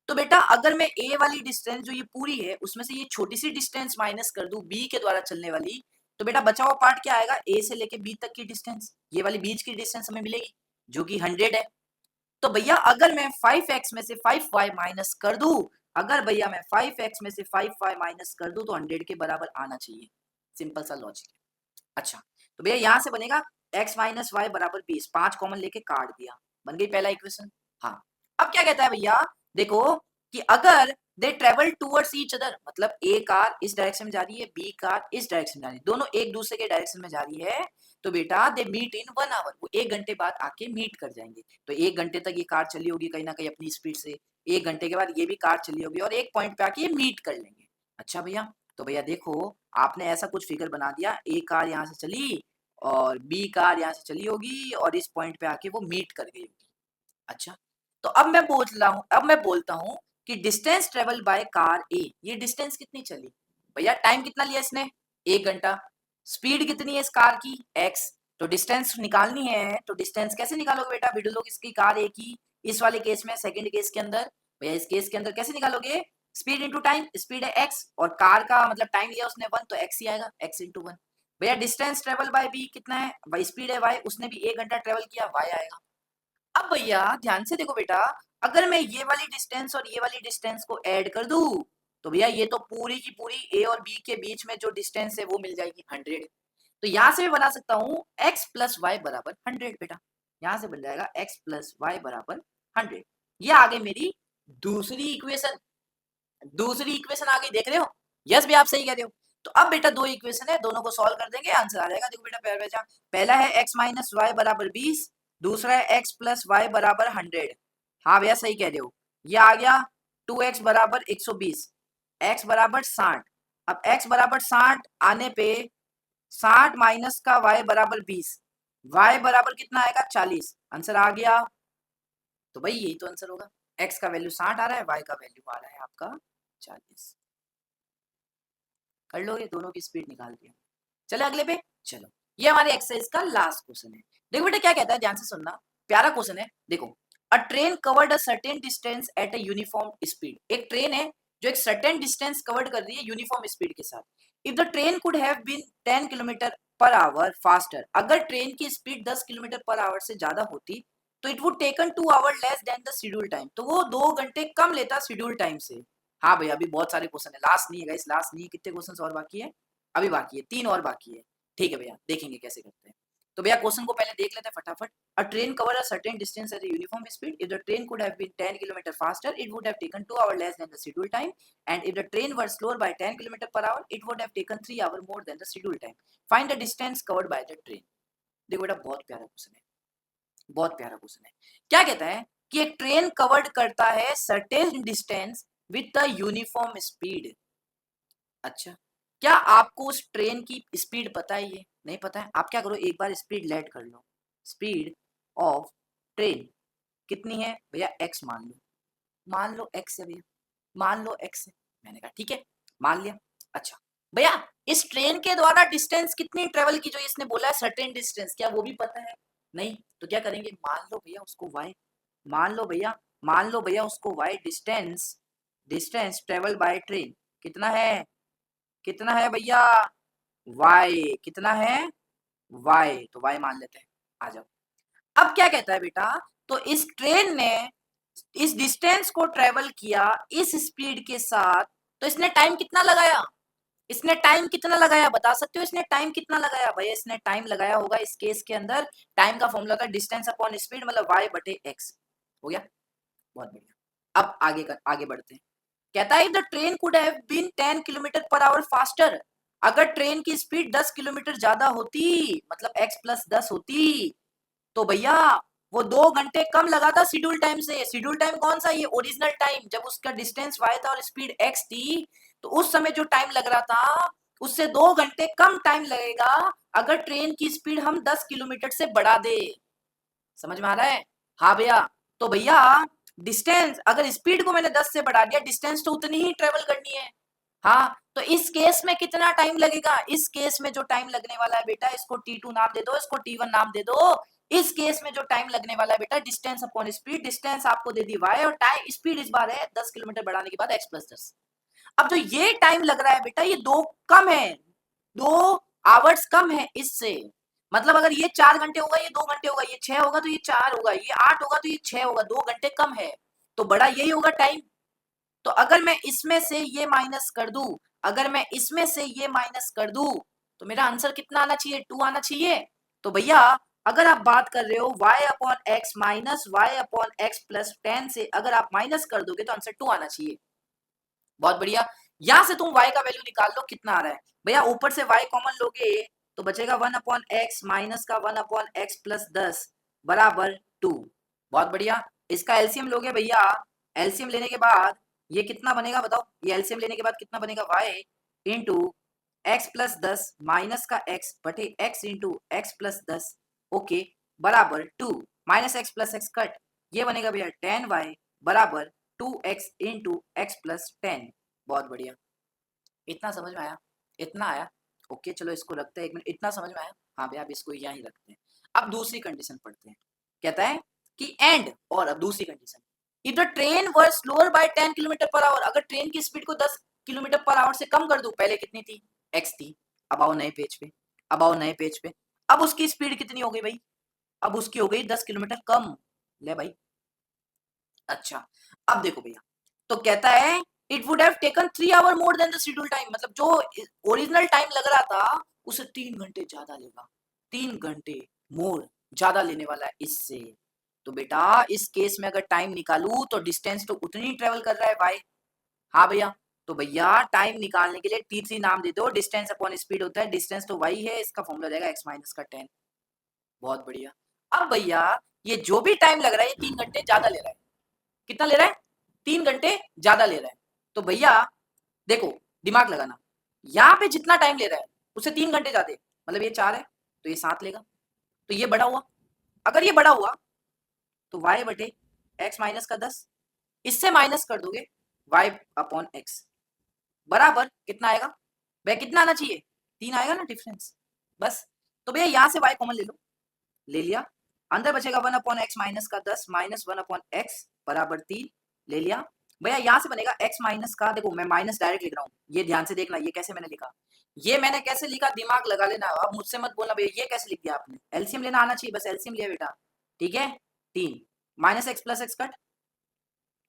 तो बेटा अगर मैं ए वाली डिस्टेंस जो ये पूरी है उसमें से ये छोटी सी डिस्टेंस माइनस कर दूं बी के द्वारा चलने वाली, तो बेटा बचा हुआ पार्ट क्या आएगा, ए से लेके बी तक की डिस्टेंस, ये वाली बीच की डिस्टेंस हमें मिलेगी जो कि 100 है। तो भैया अगर मैं 5x में से 5y माइनस कर दूं, अगर भैया मैं 5x में से 5y माइनस कर दूं, तो 100 के बराबर आना चाहिए। सिंपल सा लॉजिक है। अच्छा, तो भैया यहां से बनेगा x माइनस वाई बराबर 20, 5 कॉमन लेके काट दिया, बन गई पहला इक्वेशन। हाँ, अब क्या कहता है भैया, देखो कि अगर they travel towards each other, मतलब ए कार इस डायरेक्शन में जा रही है, बी कार इस डायरेक्शन में जा रही है, दोनों एक दूसरे के डायरेक्शन में जा रही है, तो बेटा दे मीट इन 1 आवर, वो 1 घंटे बाद आके मीट कर जाएंगे। तो 1 घंटे तक ये कार चली होगी कहीं ना कहीं अपनी स्पीड से, 1 घंटे के बाद ये भी कार चली होगी और एक पॉइंट पे आके ये मीट कर लेंगे। अच्छा भैया, तो भैया देखो आपने ऐसा कुछ फिगर बना दिया, ए कार यहाँ से चली और बी कार यहाँ से चली होगी और इस पॉइंट पे आके वो मीट कर गई होगी। अच्छा, तो अब मैं बोलता हूँ कि डिस्टेंस ट्रेवल बाय कार ए, ये डिस्टेंस कितनी चली, भैया टाइम कितना लिया इसने, 1 घंटा, स्पीड कितनी है इस कार की x, तो डिस्टेंस निकालनी है, तो डिस्टेंस कैसे निकालोगे बेटा, विडो लोग इसकी कार ए की, इस वाले केस में, सेकंड केस के अंदर, भैया इस केस के अंदर कैसे निकालोगे, स्पीड इंटू टाइम, स्पीड है x और कार का मतलब टाइम लिया उसने 1, तो x ही आएगा, x इंटू 1। भैया डिस्टेंस ट्रेवल बाय b कितना है, भाई स्पीड है y, उसने भी 1 घंटा ट्रेवल किया, y आएगा। अब भैया ध्यान से देखो बेटा, अगर मैं ये वाली डिस्टेंस और ये वाली डिस्टेंस को ऐड कर दूं, तो भैया ये तो पूरी की पूरी ए और बी के बीच में जो डिस्टेंस है वो मिल जाएगी 100। तो यहां से मैं बना सकता हूं x प्लस वाई बराबर 100 बेटा, यहां से बन जाएगा x प्लस वाई बराबर 100। ये आ गई मेरी दूसरी इक्वेशन, दूसरी इक्वेशन आ गई, देख रहे हो, यस भी आप सही कह रहे हो। तो अब बेटा दो इक्वेशन है, दोनों को सॉल्व कर देंगे, आंसर आ जाएगा। देखो बेटा पहला है x माइनस वाई बराबर 20, दूसरा है x प्लस वाई बराबर 100। हाँ भैया सही कह रहे हो, ये आ गया 2x बराबर 120, x बराबर 60। अब x बराबर 60 आने पे 60 माइनस का y बराबर 20, y बराबर कितना आएगा 40, आंसर आ गया। तो भाई यही तो आंसर होगा, x का वैल्यू 60 आ रहा है, y का वैल्यू आ रहा है आपका 40। कर लो, ये दोनों की स्पीड निकाल दिया। चले अगले पे, चलो ये हमारे एक्सरसाइज का लास्ट क्वेश्चन है। देखो बेटा क्या कहता है, ध्यान से सुनना, प्यारा क्वेश्चन है। देखो, अ train covered a certain distance at a uniform speed, एक ट्रेन है जो एक सर्टेन डिस्टेंस कवर कर रही है यूनिफॉर्म स्पीड के साथ। If the train could have been 10 kilometre per hour faster, अगर ट्रेन की स्पीड 10 किलोमीटर पर आवर से ज्यादा होती, तो it would taken 2 hour less than the schedule time, तो वो 2 घंटे कम लेता शेड्यूल टाइम से। हाँ भैया अभी बहुत सारे क्वेश्चन है, लास्ट नहीं है गाइस, लास्ट नहीं है, कितने क्वेश्चन और बाकी है, अभी बाकी है 3 और बाकी है। ठीक है भैया, देखेंगे कैसे करते हैं। तो भैया क्वेश्चन को पहले देख लेते हैं फटाफट। A train cover a certain distance at a uniform speed, if the train could have been 10 kilometre faster it would have taken 2 hour less than the schedule time, and if the train were slower by 10 kilometre per hour it would have taken 3 hour more than the schedule time, find the distance covered by the train. देखो बेटा बहुत प्यारा question है, बहुत प्यारा question है। क्या कहता है कि एक ट्रेन कवर्ड करता है certain distance with the uniform speed. अच्छा, क्या आपको उस ट्रेन की स्पीड पता है, ये नहीं पता है, आप क्या करो एक बार स्पीड लेट कर लो, स्पीड ऑफ ट्रेन कितनी है भैया, x मान लो x है भैया, मान लो x है, मैंने कहा ठीक है मान लिया। अच्छा भैया इस ट्रेन के द्वारा डिस्टेंस कितनी ट्रेवल की, जो इसने बोला है सर्टेन डिस्टेंस, क्या वो भी पता है, नहीं, तो क्या करेंगे, मान लो भैया उसको y, मान लो भैया, मान लो भैया उसको y, distance, distance travel by train कितना है, कितना है भैया, y कितना है, y, तो y मान लेते हैं, आ जाओ। अब क्या कहता है बेटा, तो इस ट्रेन ने इस डिस्टेंस को ट्रेवल किया इस स्पीड के साथ, तो इसने टाइम कितना लगाया, इसने टाइम कितना लगाया बता सकते हो, इसने टाइम कितना लगाया भैया, इसने टाइम लगाया होगा इस केस के अंदर, टाइम का फॉर्मूला था डिस्टेंस अपॉन स्पीड, मतलब y बटे x, हो गया, बहुत बढ़िया। अब आगे बढ़ते हैं। कहता है the train could have been 10 kilometre per hour faster, अगर ट्रेन की स्पीड 10 किलोमीटर ज्यादा होती, मतलब x प्लस 10 होती, तो भैया वो 2 घंटे कम लगा था शेड्यूल टाइम से। शेड्यूल टाइम कौन सा, ये ओरिजिनल टाइम, जब उसका डिस्टेंस y था और स्पीड x थी, तो उस समय जो टाइम लग रहा था उससे 2 घंटे कम टाइम लगेगा अगर ट्रेन की स्पीड हम 10 किलोमीटर से बढ़ा दे। समझ में आ रहा है? हाँ भैया। तो भैया डिस्टेंस, अगर स्पीड को मैंने 10 से बढ़ा दिया, डिस्टेंस तो उतनी ही ट्रेवल करनी है। हाँ, तो इस केस में कितना टाइम लगेगा? इस केस में जो टाइम लगने वाला है बेटा, इसको T2 नाम दे दो, इसको T1 नाम दे दो। इस केस में जो टाइम लगने वाला है बेटा, डिस्टेंस अपॉन स्पीड, डिस्टेंस आपको दे दी y और टाइम स्पीड इस बार है 10 किलोमीटर बढ़ाने के बाद x प्लस 10। अब जो ये टाइम लग रहा है बेटा, ये 2 कम है, 2 आवर्स कम है इससे। मतलब अगर ये 4 घंटे होगा, ये 2 घंटे होगा, ये 6 होगा तो ये 4 होगा, ये 8 होगा तो ये 6 होगा, 2 घंटे कम है। तो बड़ा यही होगा टाइम। तो अगर मैं इसमें से ये माइनस कर दूं, अगर मैं इसमें से ये माइनस कर दूं, तो मेरा आंसर कितना आना चाहिए? 2 आना चाहिए। तो भैया अगर आप बात कर रहे हो y upon x minus y upon x plus 10 से अगर आप माइनस कर दोगे तो आंसर 2 आना चाहिए। बहुत बढ़िया। यहां से तुम y का वैल्यू निकाल लो कितना आ रहा है। भैया ऊपर से y कॉमन लोगे तो बचेगा 1 अपॉन एक्स माइनस का 1 अपॉन एक्स प्लस 10 बराबर 2। बहुत बढ़िया। इसका एलसीएम लोगे भैया, एलसीएम लेने के बाद ये कितना बनेगा बताओ? ये एलसीएम लेने के बाद कितना बनेगा? y into x plus 10 minus का x बटे x into x plus 10 okay बराबर 2 minus X plus X cut, ये बनेगा भैया 10y बराबर 2x इंटू एक्स प्लस 10। बहुत बढ़िया। इतना समझ में आया? इतना आया? ओके चलो इसको रखते हैं 1 मिनट। इतना समझ में आया? हाँ भैया अब इसको यहाँ ही रखते हैं। अब दूसरी कंडीशन पढ़ते हैं। कहता है कि एंड, और अब दूसरी condition, if the train were slower by 10 kilometre per hour, अगर ट्रेन की स्पीड को 10 किलोमीटर पर आवर से कम कर दूं, पहले कितनी थी? x थी। अब आओ नए पेज पे, अब आओ नए पेज पे, अब उसकी स्पीड कितनी हो गई भाई? अब उसकी हो गई 10 किलोमीटर कम। ले भाई। अच्छा अब देखो भैया, तो कहता है it would have taken 3 hour more than the schedule time, मतलब जो ओरिजिनल टाइम लग रहा था उसे 3 घंटे ज्यादा लेगा, 3 घंटे मोर ज्यादा लेने वाला है इससे। तो बेटा इस केस में अगर टाइम निकालू तो डिस्टेंस तो उतनी ट्रेवल कर रहा है भाई। हाँ भैया, तो भैया टाइम निकालने के लिए T3 नाम दे दो, डिस्टेंस अपॉन स्पीड होता है, डिस्टेंस तो वही है, इसका फॉर्मूला जाएगा x माइनस का 10। बहुत बढ़िया। अब भैया ये जो भी टाइम लग रहा है ये 3 घंटे ज्यादा ले रहा है। कितना ले रहा है? 3 घंटे ज्यादा ले रहा है। तो भैया देखो दिमाग लगाना, यहाँ पे जितना टाइम ले रहा है उससे 3 घंटे ज्यादा, मतलब ये 4 है तो ये 7 लेगा, तो ये बड़ा हुआ। अगर ये बड़ा हुआ तो y बटे x माइनस का 10, इससे माइनस कर दोगे y अपॉन एक्स बराबर कितना आएगा? भैया कितना आना चाहिए? 3 आएगा ना डिफरेंस, बस। तो भैया यहाँ से y कॉमन ले लो, ले लिया, अंदर बचेगा 1 अपॉन एक्स माइनस का 10 माइनस 1 अपॉन एक्स बराबर 3, ले लिया। भैया यहाँ से बनेगा x माइनस का, देखो मैं माइनस डायरेक्ट लिख रहा हूँ, ये ध्यान से देखना ये कैसे मैंने लिखा, ये मैंने कैसे लिखा दिमाग लगा लेना, अब मुझसे मत बोलना भैया ये कैसे लिख दिया आपने, एलसीएम लेना आना चाहिए, बस एलसीएम लिया बेटा। ठीक है, 3 minus X plus X cut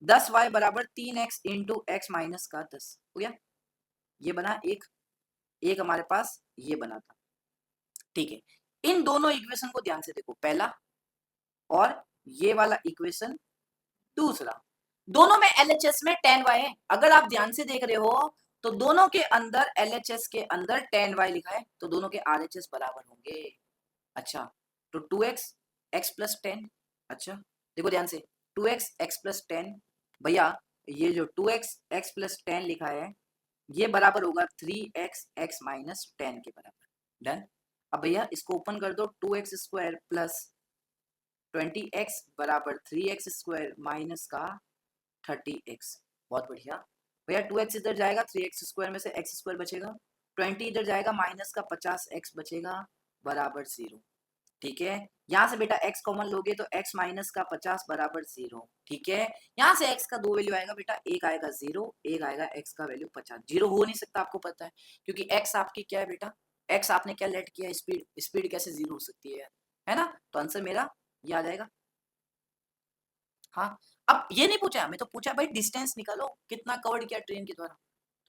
10y बराबर 3x इंटू एक्स माइनस का 10 हो गया। ये बना एक, एक हमारे पास ये बना था। ठीक है, इन दोनों इक्वेशन को ध्यान से देखो, पहला और ये वाला इक्वेशन दूसरा, दोनों में LHS में 10y है। अगर आप ध्यान से देख रहे हो तो दोनों के अंदर LHS के अंदर 10y लिखा है, तो दोनों के RHS बराबर होंगे। अच्छा तो 2x x प्लस 10, अच्छा देखो ध्यान से 2x x प्लस 10, भैया ये जो 2x x प्लस 10 लिखा है ये बराबर होगा 3x x माइनस 10 के बराबर। डन। अब भैया इसको ओपन कर दो, 2x स्क्वायर प्लस 20x बराबर 3x स्क्वायर माइनस का 30x। बहुत बढ़िया। भैया 2x इधर जाएगा, 3x स्क्वायर में से x स्क्वायर बचेगा, 20 इधर जाएगा, माइनस का 50x बचेगा बराबर 0। ठीक है, यहाँ से बेटा x कॉमन लोगे तो x माइनस का 50 बराबर 0। ठीक है, यहाँ से x का दो वैल्यू आएगा बेटा, एक आएगा 0, एक आएगा x का वैल्यू 50। 0 हो नहीं सकता आपको पता है, क्योंकि x आपकी क्या है बेटा, x आपने क्या लेट किया, स्पीड, स्पीड कैसे 0 हो सकती है ना? तो आंसर मेरा ये आ जाएगा। हाँ, अब ये नहीं पूछा, हमें तो पूछा भाई डिस्टेंस निकालो, कितना कवर्ड किया ट्रेन के द्वारा,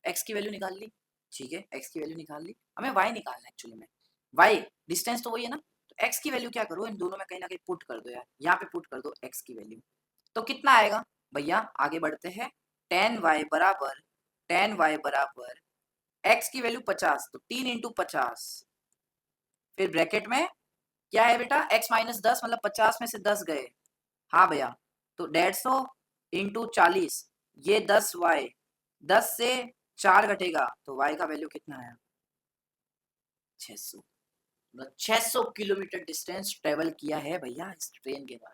x की वैल्यू निकाल ली। ठीक है, x की वैल्यू निकाल ली, हमें y निकालना है एक्चुअली में, y डिस्टेंस तो वही है ना, तो x की वैल्यू क्या करो, इन दोनों में कहीं ना कहीं पुट कर दो यार, यहाँ पे पुट कर दो x की वैल्यू, तो कितना आएगा भैया? आगे बढ़ते हैं, 10y बराबर 10y बराबर x की वैल्यू 50, तो 3 इंटू 50, फिर ब्रैकेट में क्या है बेटा, x माइनस 10 मतलब 50 में से 10 गए, हाँ भैया, तो 150 इंटू 40, ये 10y, 10 से 4 घटेगा तो y का वैल्यू कितना आया 600। 600 किलोमीटर डिस्टेंस ट्रेवल किया है भैया इस ट्रेन के बाद।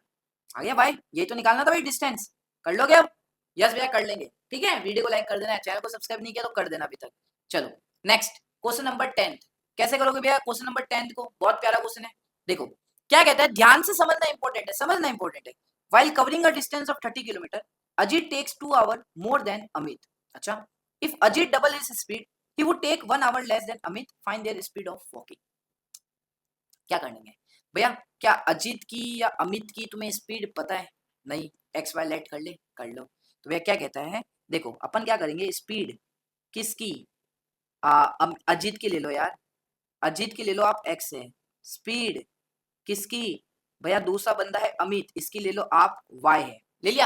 आ गया भाई, ये तो निकालना था भाई डिस्टेंस। कर लोगे अब? यस भैया कर लेंगे। ठीक है, वीडियो को लाइक कर देना है, चैनल को सब्सक्राइब नहीं किया तो कर देना अभी तक। चलो नेक्स्ट क्वेश्चन नंबर 10। कैसे करोगे भैया क्वेश्चन नंबर 10 को? बहुत प्यारा क्वेश्चन है। देखो क्या कहता है, ध्यान से समझना इंपॉर्टेंट है, समझना इंपॉर्टेंट है। While covering a distance of 30 kilometre Ajit takes 2 hour more than Amit. अच्छा, if Ajit double his speed he would take 1 hour less than Amit, find their speed of walking. क्या करनी है भैया? क्या अजीत की या अमित की तुम्हें स्पीड पता है? नहीं, एक्स वाई लेट कर ले, कर लो। तो भैया क्या कहता है, देखो अपन क्या करेंगे, स्पीड किसकी, अजीत की ले लो यार, अजीत की ले लो आप, एक्स है। स्पीड किसकी भैया, दूसरा बंदा है अमित, इसकी ले लो आप, वाई है। ले लिया।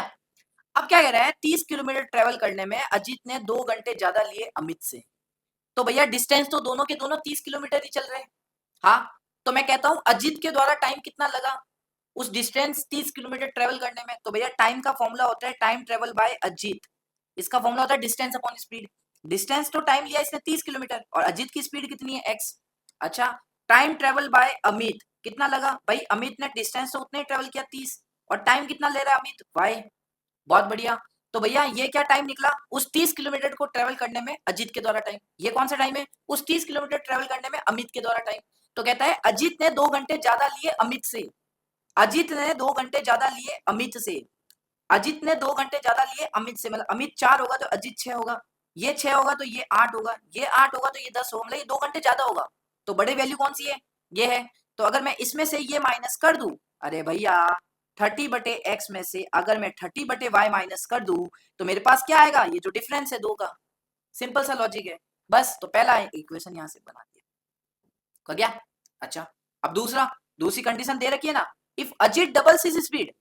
अब क्या कह रहा है, 30 किलोमीटर ट्रेवल करने में अजीत ने 2 घंटे ज्यादा लिए अमित से। तो भैया डिस्टेंस तो दोनों के दोनों 30 किलोमीटर ही चल रहे हैं। हाँ, तो मैं कहता हूं अजीत के द्वारा टाइम कितना लगा उस डिस्टेंस 30 किलोमीटर ट्रेवल करने में। तो भैया टाइम का फॉर्मूला होता है टाइम ट्रेवल बाय अजीत, इसका फॉर्मूला होता है डिस्टेंस अपॉन स्पीड। डिस्टेंस तो टाइम लिया इसने 30 किलोमीटर और अजीत की स्पीड कितनी है एक्स। अच्छा, टाइम ट्रेवल बाय अमित कितना लगा भाई, अमित ने डिस्टेंस तो उतने ही ट्रेवल किया 30, और टाइम कितना ले रहा है अमित, वाई। बहुत बढ़िया। तो भैया ये क्या टाइम निकला उस 30 किलोमीटर को ट्रेवल करने में अजीत के द्वारा टाइम, ये कौन सा टाइम है, उस 30 किलोमीटर ट्रेवल करने में अमित के द्वारा टाइम। तो कहता है अजीत ने 2 घंटे ज्यादा लिए अमित से, अजीत ने 2 घंटे ज्यादा लिए अमित से, अजीत ने 2 घंटे ज्यादा लिए अमित से, मतलब अमित 4 होगा तो अजीत 6 होगा, ये 6 होगा तो ये 8 होगा, ये 8 होगा तो ये 10 होगा, मतलब ये 2 घंटे ज्यादा होगा। तो बड़े वैल्यू कौन सी है, ये है। तो अगर मैं इसमें से ये माइनस कर दूं, अरे भैया 30 बटे एक्स में से अगर मैं 30 बटे वाई माइनस कर दूं तो मेरे पास क्या आएगा, ये जो डिफरेंस है 2 का। सिंपल सा लॉजिक है बस। तो पहला इक्वेशन यहां से बना दिया, हो गया। अच्छा, अब दूसरी कंडीशन दे रखी है ना, if Ajit doubles his speed,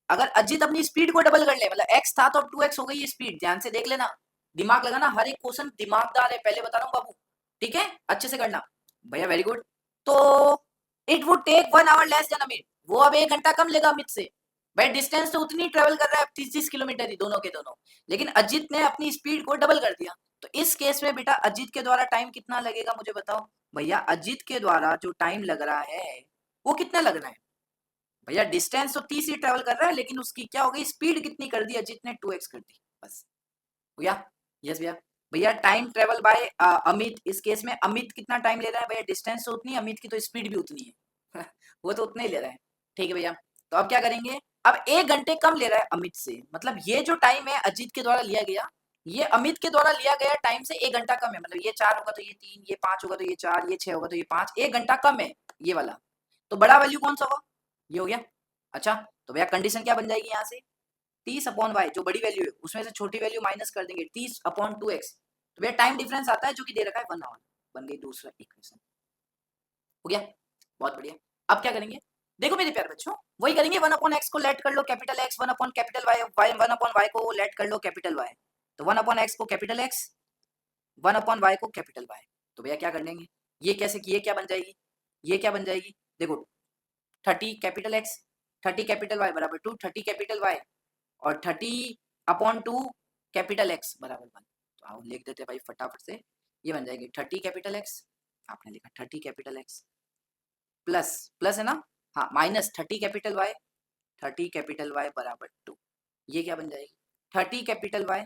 अगर अजीत अपनी स्पीड को डबल कर ले, मतलब एक्स था तो अब 2x हो गई ये स्पीड। ध्यान से देख लेना, दिमाग लगाना, हर एक क्वेश्चन दिमागदार है, पहले बता रहा हूँ बाबू, ठीक है, अच्छे से करना भैया, वेरी गुड। तो it would take 1 hour less than Amit, वो अब 1 घंटा कम लेगा अमित से। भाई डिस्टेंस तो उतनी ट्रेवल कर रहा है 30 किलोमीटर ही दोनों के दोनों, लेकिन अजीत ने अपनी स्पीड को डबल कर दिया। तो इस केस में बेटा अजीत के द्वारा टाइम कितना लगेगा मुझे बताओ भैया, अजीत के द्वारा जो टाइम लग रहा है वो कितना लग रहा है भैया, डिस्टेंस तो 30 ही ट्रेवल कर रहा है लेकिन उसकी क्या हो गई, स्पीड कितनी कर दी अजीत ने, 2x कर दी बस। भैया यस भैया, भैया टाइम ट्रेवल बाय अमित, इस केस में अमित कितना टाइम ले रहा है भैया, डिस्टेंस तो उतनी है, अमित की तो स्पीड भी उतनी है वो तो उतना ही ले रहा है। ठीक है भैया, तो अब क्या करेंगे, अब 1 घंटे कम ले रहा है अमित से, मतलब ये जो टाइम है अजीत के द्वारा लिया गया, ये अमित के द्वारा लिया गया टाइम से 1 घंटा कम है, मतलब ये 4 होगा तो ये 3, ये 5 होगा तो ये 4, ये 6 होगा तो ये 5, 1 घंटा कम है ये वाला। तो बड़ा वैल्यू कौन सा होगा, ये हो गया। अच्छा, तो भैया कंडीशन क्या बन जाएगी यहाँ से, 30 अपॉन वाई, जो बड़ी वैल्यू है उसमें से छोटी वैल्यू माइनस कर देंगे, 30 अपॉन 2x। तो भैया टाइम डिफरेंस आता है जो कि दे रखा है 1 आवर, बन गई दूसरा इक्वेशन। हो गया, बहुत बढ़िया। अब क्या करेंगे, देखो मेरे प्यारे बच्चों, वही करेंगे, 1 अपॉन एक्स को लेट कर लो capital X, 1 upon capital Y, 1 upon Y को लेट कर लो कैपिटल वाई। तो 1 अपॉन एक्स को कैपिटल एक्स, 1 अपॉन वाई को कैपिटल वाई। तो भैया क्या कर लेंगे, ये कैसे की, ये क्या बन जाएगी, ये क्या बन जाएगी, देखो 30 कैपिटल एक्स, 30 कैपिटल वाई बराबर 2, 30 कैपिटल वाई और 30 अपॉन 2 कैपिटल एक्स बराबर 1। तो आओ लिख देते हैं भाई फटाफट से, ये बन जाएगी 30 कैपिटल एक्स, आपने लिखा 30 कैपिटल एक्स प्लस, प्लस है ना, हाँ, minus 30 capital Y, 30 capital Y बराबर 2। ये क्या बन जाएगी, 30 कैपिटल वाई,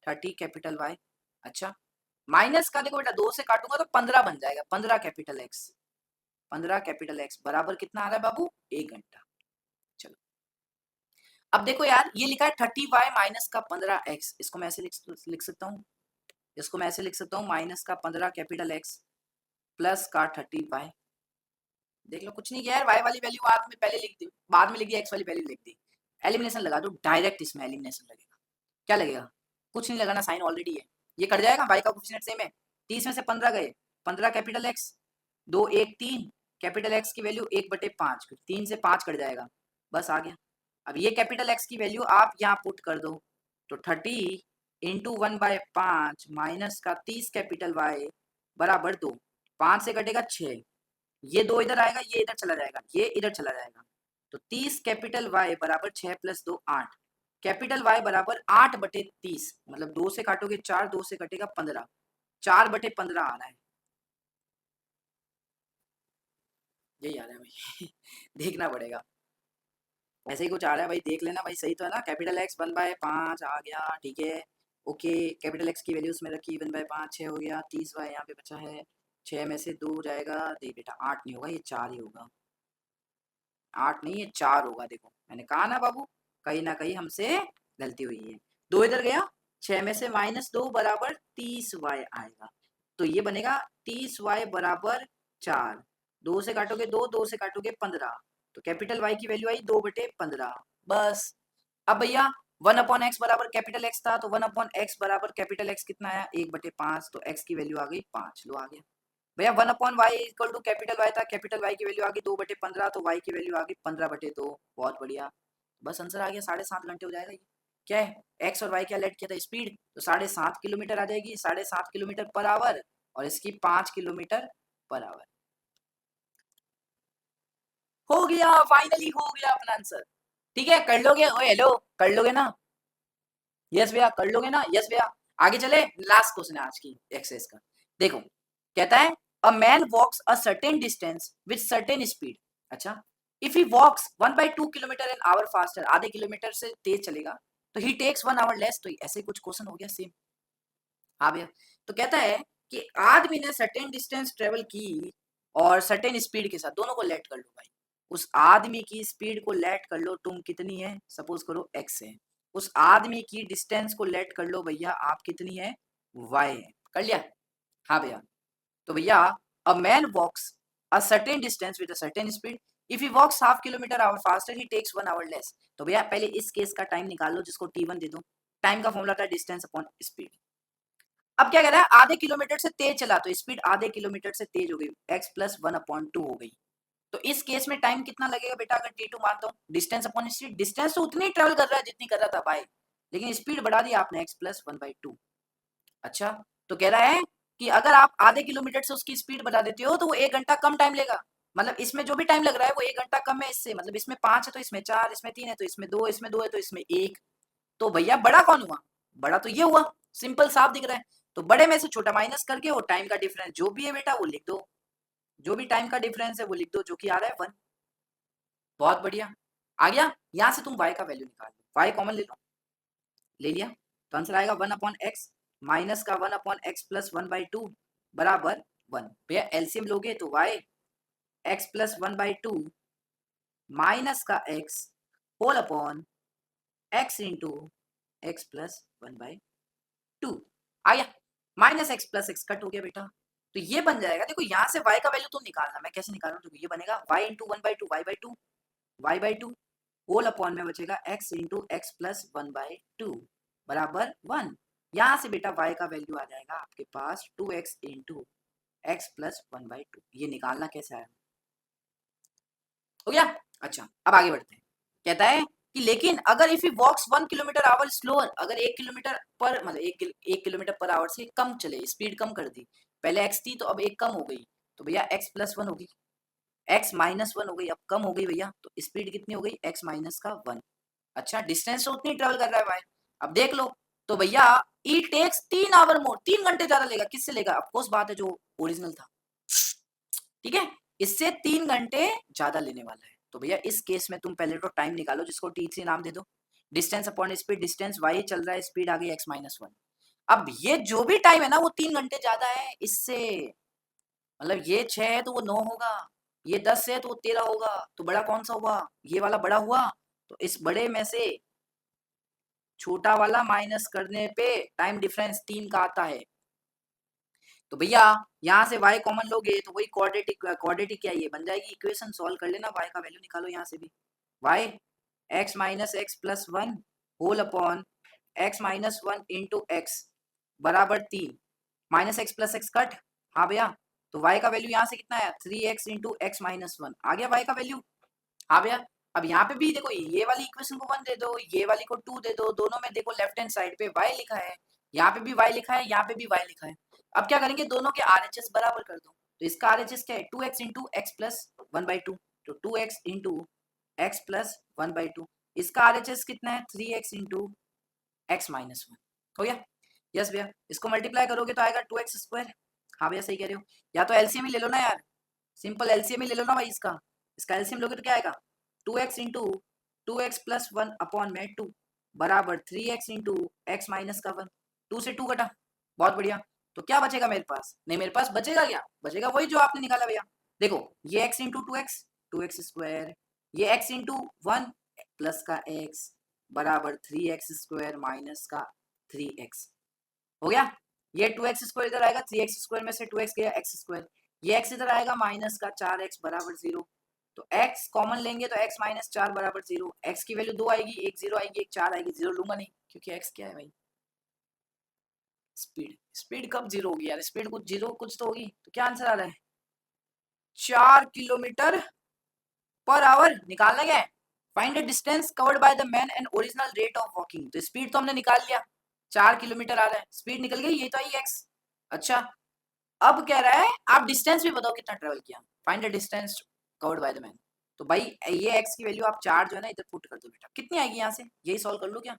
30 कैपिटल वाई। अच्छा, माइनस का देखो बेटा 2 से काटूंगा तो 15 बन जाएगा, 15 कैपिटल एक्स, 15 कैपिटल एक्स बराबर कितना आ रहा है बाबू, 1 घंटा। चलो अब देखो यार, ये लिखा है 30y माइनस का 15x, इसको मैं ऐसे लिख सकता हूँ, इसको मैं ऐसे लिख सकता हूँ, माइनस का 15 कैपिटल x प्लस का 30y। देख लो कुछ नहीं किया यार, y वाली वैल्यू बाद में पहले लिख दी, बाद में लिख दी, x वाली पहले लिख दी। एलिमिनेशन लगा दो डायरेक्ट, इसमें एलिमिनेशन लगेगा, क्या लगेगा, कुछ नहीं लगाना, साइन ऑलरेडी है, ये कट जाएगा, y का कोफिशिएंट सेम है, 30 में से 15 गए, 15 कैपिटल x, 2 1 3 कैपिटल x की वैल्यू 1/5, 3 से 5 कट जाएगा, बस आ गया। अब ये कैपिटल एक्स की वैल्यू आप यहाँ पुट कर दो, तो 30 इंटू 1/5 माइनस का 30 कैपिटल वाई बराबर 2, 5 से कटेगा 6, ये 2 इधर आएगा, ये इधर चला जाएगा, ये इधर चला जाएगा, तो 30 कैपिटल वाई बराबर 6 प्लस 2 8, कैपिटल वाई बराबर 8/30, मतलब 2 से काटोगे 4, 2 से कटेगा 15, 4/15 आ रहा है, यही आ रहा है भाई देखना पड़ेगा, ऐसे ही कुछ आ रहा है भाई, देख लेना भाई, सही तो है ना। कैपिटल एक्स 1/5 आ गया, ठीक है। ओके, कैपिटल एक्स की वैल्यू उसमें रखी 1/5, 6 हो गया, 30 वाई यहाँ पे बचा है, 6 में से 2 जाएगा, देख बेटा 8 नहीं होगा, ये 4 ही होगा, 8 नहीं, ये 4 होगा। देखो मैंने कहा ना बाबू, कहीं ना कहीं हमसे गलती हुई है। 2 इधर गया, 6 में से -2 बराबर 30 वाई आएगा, तो ये बनेगा 30 वाई बराबर 4, 2 से काटोगे 2, 2 से काटोगे 15, तो कैपिटल वाई की वैल्यू आई 2/15। बस। अब भैया 1/x बराबर कैपिटल एक्स था, तो 1/x बराबर कैपिटल एक्स कितना आया, 1/5, तो x की वैल्यू आ गई 5, लो आ गया भैया। 1/y equal to capital Y था, कैपिटल वाई की वैल्यू आ गई 2/15, तो y की वैल्यू आ गई 15/2, बहुत बढ़िया। बस आंसर आ गया, 7.5 घंटे हो जाएगा ये। क्या है, x और y क्या लेट किया था, स्पीड, तो 7.5 किलोमीटर आ जाएगी, 7.5 किलोमीटर पर आवर, और इसकी 5 किलोमीटर पर आवर। हो गया, फाइनली हो गया अपना आंसर। ठीक है, कर लोगे, ओए हेलो, कर लोगे ना, यस भैया, कर लोगे ना, यस भैया। आगे चले, लास्ट क्वेश्चन है आज की एक्सरसाइज का। देखो, कहता है a man walks a certain distance with certain speed. अच्छा, if he walks 1/2 kilometre an hour faster, आधे किलोमीटर से तेज चलेगा, तो ही टेक्स 1 आवर लेस। तो ऐसे कुछ क्वेश्चन हो गया सेम। हाँ भैया, तो कहता है कि आदमी ने सर्टेन डिस्टेंस ट्रेवल की और सर्टेन स्पीड के साथ, दोनों को लेट कर लो भाई। उस आदमी की स्पीड को लेट कर लो, तुम कितनी है, सपोज करो x है। उस आदमी की डिस्टेंस को लेट कर लो भैया, आप कितनी है, y है। कर लिया। हाँ भैया, तो भैया a man walks a certain distance with a certain speed, if he walks half kilometre hour faster he takes 1 hour less. तो भैया पहले इस केस का टाइम निकाल लो, जिसको t1 दे दो। टाइम का फॉर्मूला था डिस्टेंस अपॉन स्पीड। अब क्या कह रहा है, आधे किलोमीटर से तेज चला, तो स्पीड आधे किलोमीटर से तेज हो गई, x प्लस 1/2 हो गई। तो इस केस में टाइम कितना लगेगा बेटा, अगर t2 मानता हूँ, डिस्टेंस अपॉन स्पीड, डिस्टेंस तो उतनी ट्रेवल कर रहा है जितनी कर रहा था बाय, लेकिन स्पीड बढ़ा दी आपने, x प्लस 1/2। अच्छा, तो कह रहा है कि अगर आप आधे किलोमीटर से उसकी स्पीड बढ़ा देते हो, तो वो 1 घंटा कम टाइम लेगा। मतलब इसमें जो भी टाइम लग रहा है वो 1 घंटा कम है इससे, मतलब इसमें 5 है तो इसमें 4, इसमें 3 है तो इसमें 2, इसमें 2 है तो इसमें 1। तो भैया बड़ा कौन हुआ, बड़ा तो ये हुआ, सिंपल साफ दिख रहा है। तो बड़े में से छोटा माइनस करके वो टाइम का डिफरेंस जो भी है बेटा वो लिख दो, जो भी टाइम का डिफरेंस है वो लिख दो, जो कि आ रहा है 1। बहुत बढ़िया, आ गया। यहाँ से तुम y का वैल्यू निकाल लो, y कॉमन ले लो, ले लिया, तो आंसर आएगा 1/x माइनस का 1/x प्लस 1/2 बराबर 1। भैया एलसीएम लोगे तो y x प्लस 1/2 माइनस का x whole upon x into x plus 1/2 आ गया। Minus X plus X cut हो गया बेटा, तो ये बन जाएगा। देखो यहाँ से y का वैल्यू तुम निकालना, मैं कैसे निकालूं, तो ये बनेगा y into 1/2 y/2 whole upon में बचेगा x इंटू एक्स प्लस 1/2 बराबर 1। यहाँ से बेटा y का वैल्यू आ जाएगा आपके पास 2x इंटू एक्स प्लस 1/2। ये निकालना कैसे आया, हो गया। अच्छा, अब आगे बढ़ते हैं। कहता है कि लेकिन अगर if he walks 1 kilometre hour slower, अगर 1 किलोमीटर पर मतलब 1 किलोमीटर पर आवर से कम चले, स्पीड कम कर दी, पहले x थी तो अब 1 कम हो गई, तो भैया x प्लस 1 होगी, x माइनस 1 हो गई, अब कम हो गई भैया, तो स्पीड कितनी हो गई, x माइनस का 1। अच्छा, डिस्टेंस तो उतनी ट्रेवल कर रहा है भाई, अब देख लो, तो भैया ई टेक्स 3 आवर मोर, 3 घंटे ज्यादा लेगा, किससे लेगा, ऑफकोर्स बात है जो ओरिजिनल था, ठीक है, इससे 3 घंटे ज्यादा लेने वाला है। तो भैया इस केस में तुम पहले तो टाइम निकालो, जिसको t3 नाम दे दो, distance upon speed, distance y चल रहा है, स्पीड आ गई x माइनस 1। अब ये जो भी टाइम है ना वो 3 घंटे ज्यादा है इससे, मतलब ये 6 है तो वो 9 होगा, ये 10 है तो वो 13 होगा, तो बड़ा कौन सा हुआ, ये वाला बड़ा हुआ। तो इस बड़े में से छोटा वाला माइनस करने पे टाइम डिफरेंस 3 का आता है। तो भैया यहाँ से y कॉमन लोगे तो वही क्वाड्रेटिक क्या ये बन जाएगी इक्वेशन, सॉल्व कर लेना, y का वैल्यू निकालो यहाँ से भी, y x minus X plus 1 whole upon x minus 1 into X बराबर 3, minus X plus X cut. हाँ भैया, तो y का वैल्यू यहाँ से कितना है 3x इंटू एक्स माइनस 1 आ गया y का वैल्यू। हाँ भैया, अब यहाँ पे भी देखो, ये वाली इक्वेशन को 1 दे दो, ये वाली को 2 दे दो, दोनों में देखो लेफ्ट हैंड साइड पे y लिखा है, यहाँ पे भी y लिखा है, यहाँ पे भी y लिखा है। अब क्या करेंगे, दोनों के RHS बराबर कर दो, तो इसका RHS क्या है 2x इंटू एक्स प्लस 1/2, तो 2x इंटू एक्स प्लस 1/2, इसका RHS कितना है 3x इंटू एक्स माइनस 1, हो गया। यस भैया, इसको मल्टीप्लाई करोगे तो आएगा 2x²। हाँ भैया सही कह रहे हो, या तो एलसीएम ही ले लो ना यार, सिंपल एलसीएम ही ले लो ना भाई इसका एलसीएम लोगे तो क्या आएगा 2x इंटू 2x+1/2 बराबर 3x इंटू एक्स माइनस का 1, 2 से 2 कटा, बहुत बढ़िया। तो क्या बचेगा मेरे पास, नहीं मेरे पास बचेगा क्या, बचेगा वही जो आपने निकाला भैया। देखो ये x इंटू 2x ये x इंटू 1 प्लस का x बराबर 3x² माइनस का 3x हो गया। ये 2x² इधर आएगा, 3x² में से 2x गया x², ये x इधर आएगा माइनस का 4x बराबर 0। तो x कॉमन लेंगे तो x माइनस 4 बराबर 0, x की वैल्यू 2 आएगी, एक 0 आएगी, एक 4 आएगी, 0 लूंगा नहीं क्योंकि x क्या है भाई, स्पीड। स्पीड कब 0 होगी यार, स्पीड कुछ 0 कुछ तो होगी। तो क्या आंसर आ रहा है 4 किलोमीटर पर आवर निकालना क्या है, find the distance covered by the man and original rate of walking. तो स्पीड तो हमने निकाल लिया, 4 किलोमीटर आ रहा है, स्पीड निकल गई, ये तो आई x। अच्छा अब कह रहा है आप डिस्टेंस भी बताओ कितना ट्रेवल किया, find the distance covered by the man. तो भाई ये x की वैल्यू आप 4 जो है ना इधर पुट कर दो बेटा, कितनी आएगी यहाँ से, यही सॉल्व कर लो क्या,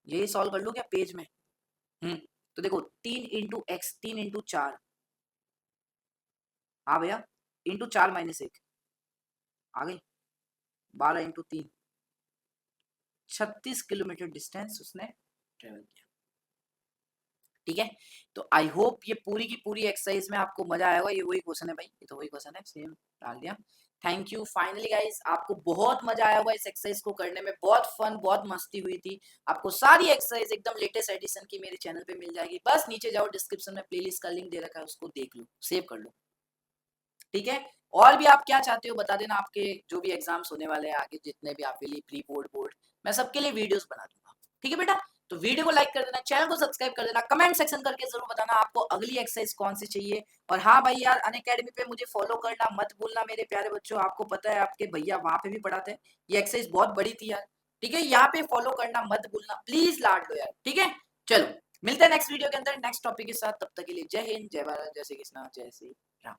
यही सॉल्व कर लो क्या पेज में। तो देखो 3 इंटू एक्स, 3 इंटू 4, हाँ भैया इंटू 4 माइनस 1 आ गई, 12 इंटू 3, 36 किलोमीटर डिस्टेंस उसने ट्रेवल किया। ठीक है, तो आई होप ये पूरी की पूरी एक्सरसाइज में आपको मजा आया होगा। ये वही क्वेश्चन है भाई, ये तो वही क्वेश्चन है, सेम डाल दिया। थैंक यू फाइनली गाइस, आपको बहुत मजा आया होगा इस एक्सरसाइज को करने में, बहुत फन बहुत मस्ती हुई थी। आपको सारी एक्सरसाइज एकदम लेटेस्ट एडिशन की मेरे चैनल पे मिल जाएगी, बस नीचे जाओ डिस्क्रिप्शन में प्लेलिस्ट का लिंक दे रखा है, उसको देख लो, सेव कर लो। ठीक है, और भी आप क्या चाहते हो बता देना, आपके जो भी एग्जाम्स होने वाले हैं आगे, जितने भी आपके लिए प्री बोर्ड बोर्ड, मैं सबके लिए वीडियोस बना दूंगा। ठीक है बेटा, तो वीडियो को लाइक कर देना, चैनल को सब्सक्राइब कर देना, कमेंट सेक्शन करके जरूर बताना आपको अगली एक्सरसाइज कौन सी चाहिए। और हाँ भाई यार, अनअकैडमी पे मुझे फॉलो करना मत भूलना मेरे प्यारे बच्चों, आपको पता है आपके भैया वहां पे भी पढ़ाते हैं, ये एक्सरसाइज बहुत बड़ी थी यार। ठीक है, यहाँ पे फॉलो करना मत भूलना, प्लीज लाड लो यार। ठीक है, चलो मिलते हैं नेक्स्ट वीडियो के अंदर नेक्स्ट टॉपिक के साथ, तब तक के लिए जय हिंद, जय भारत, जय श्री कृष्णा, जय श्री राम।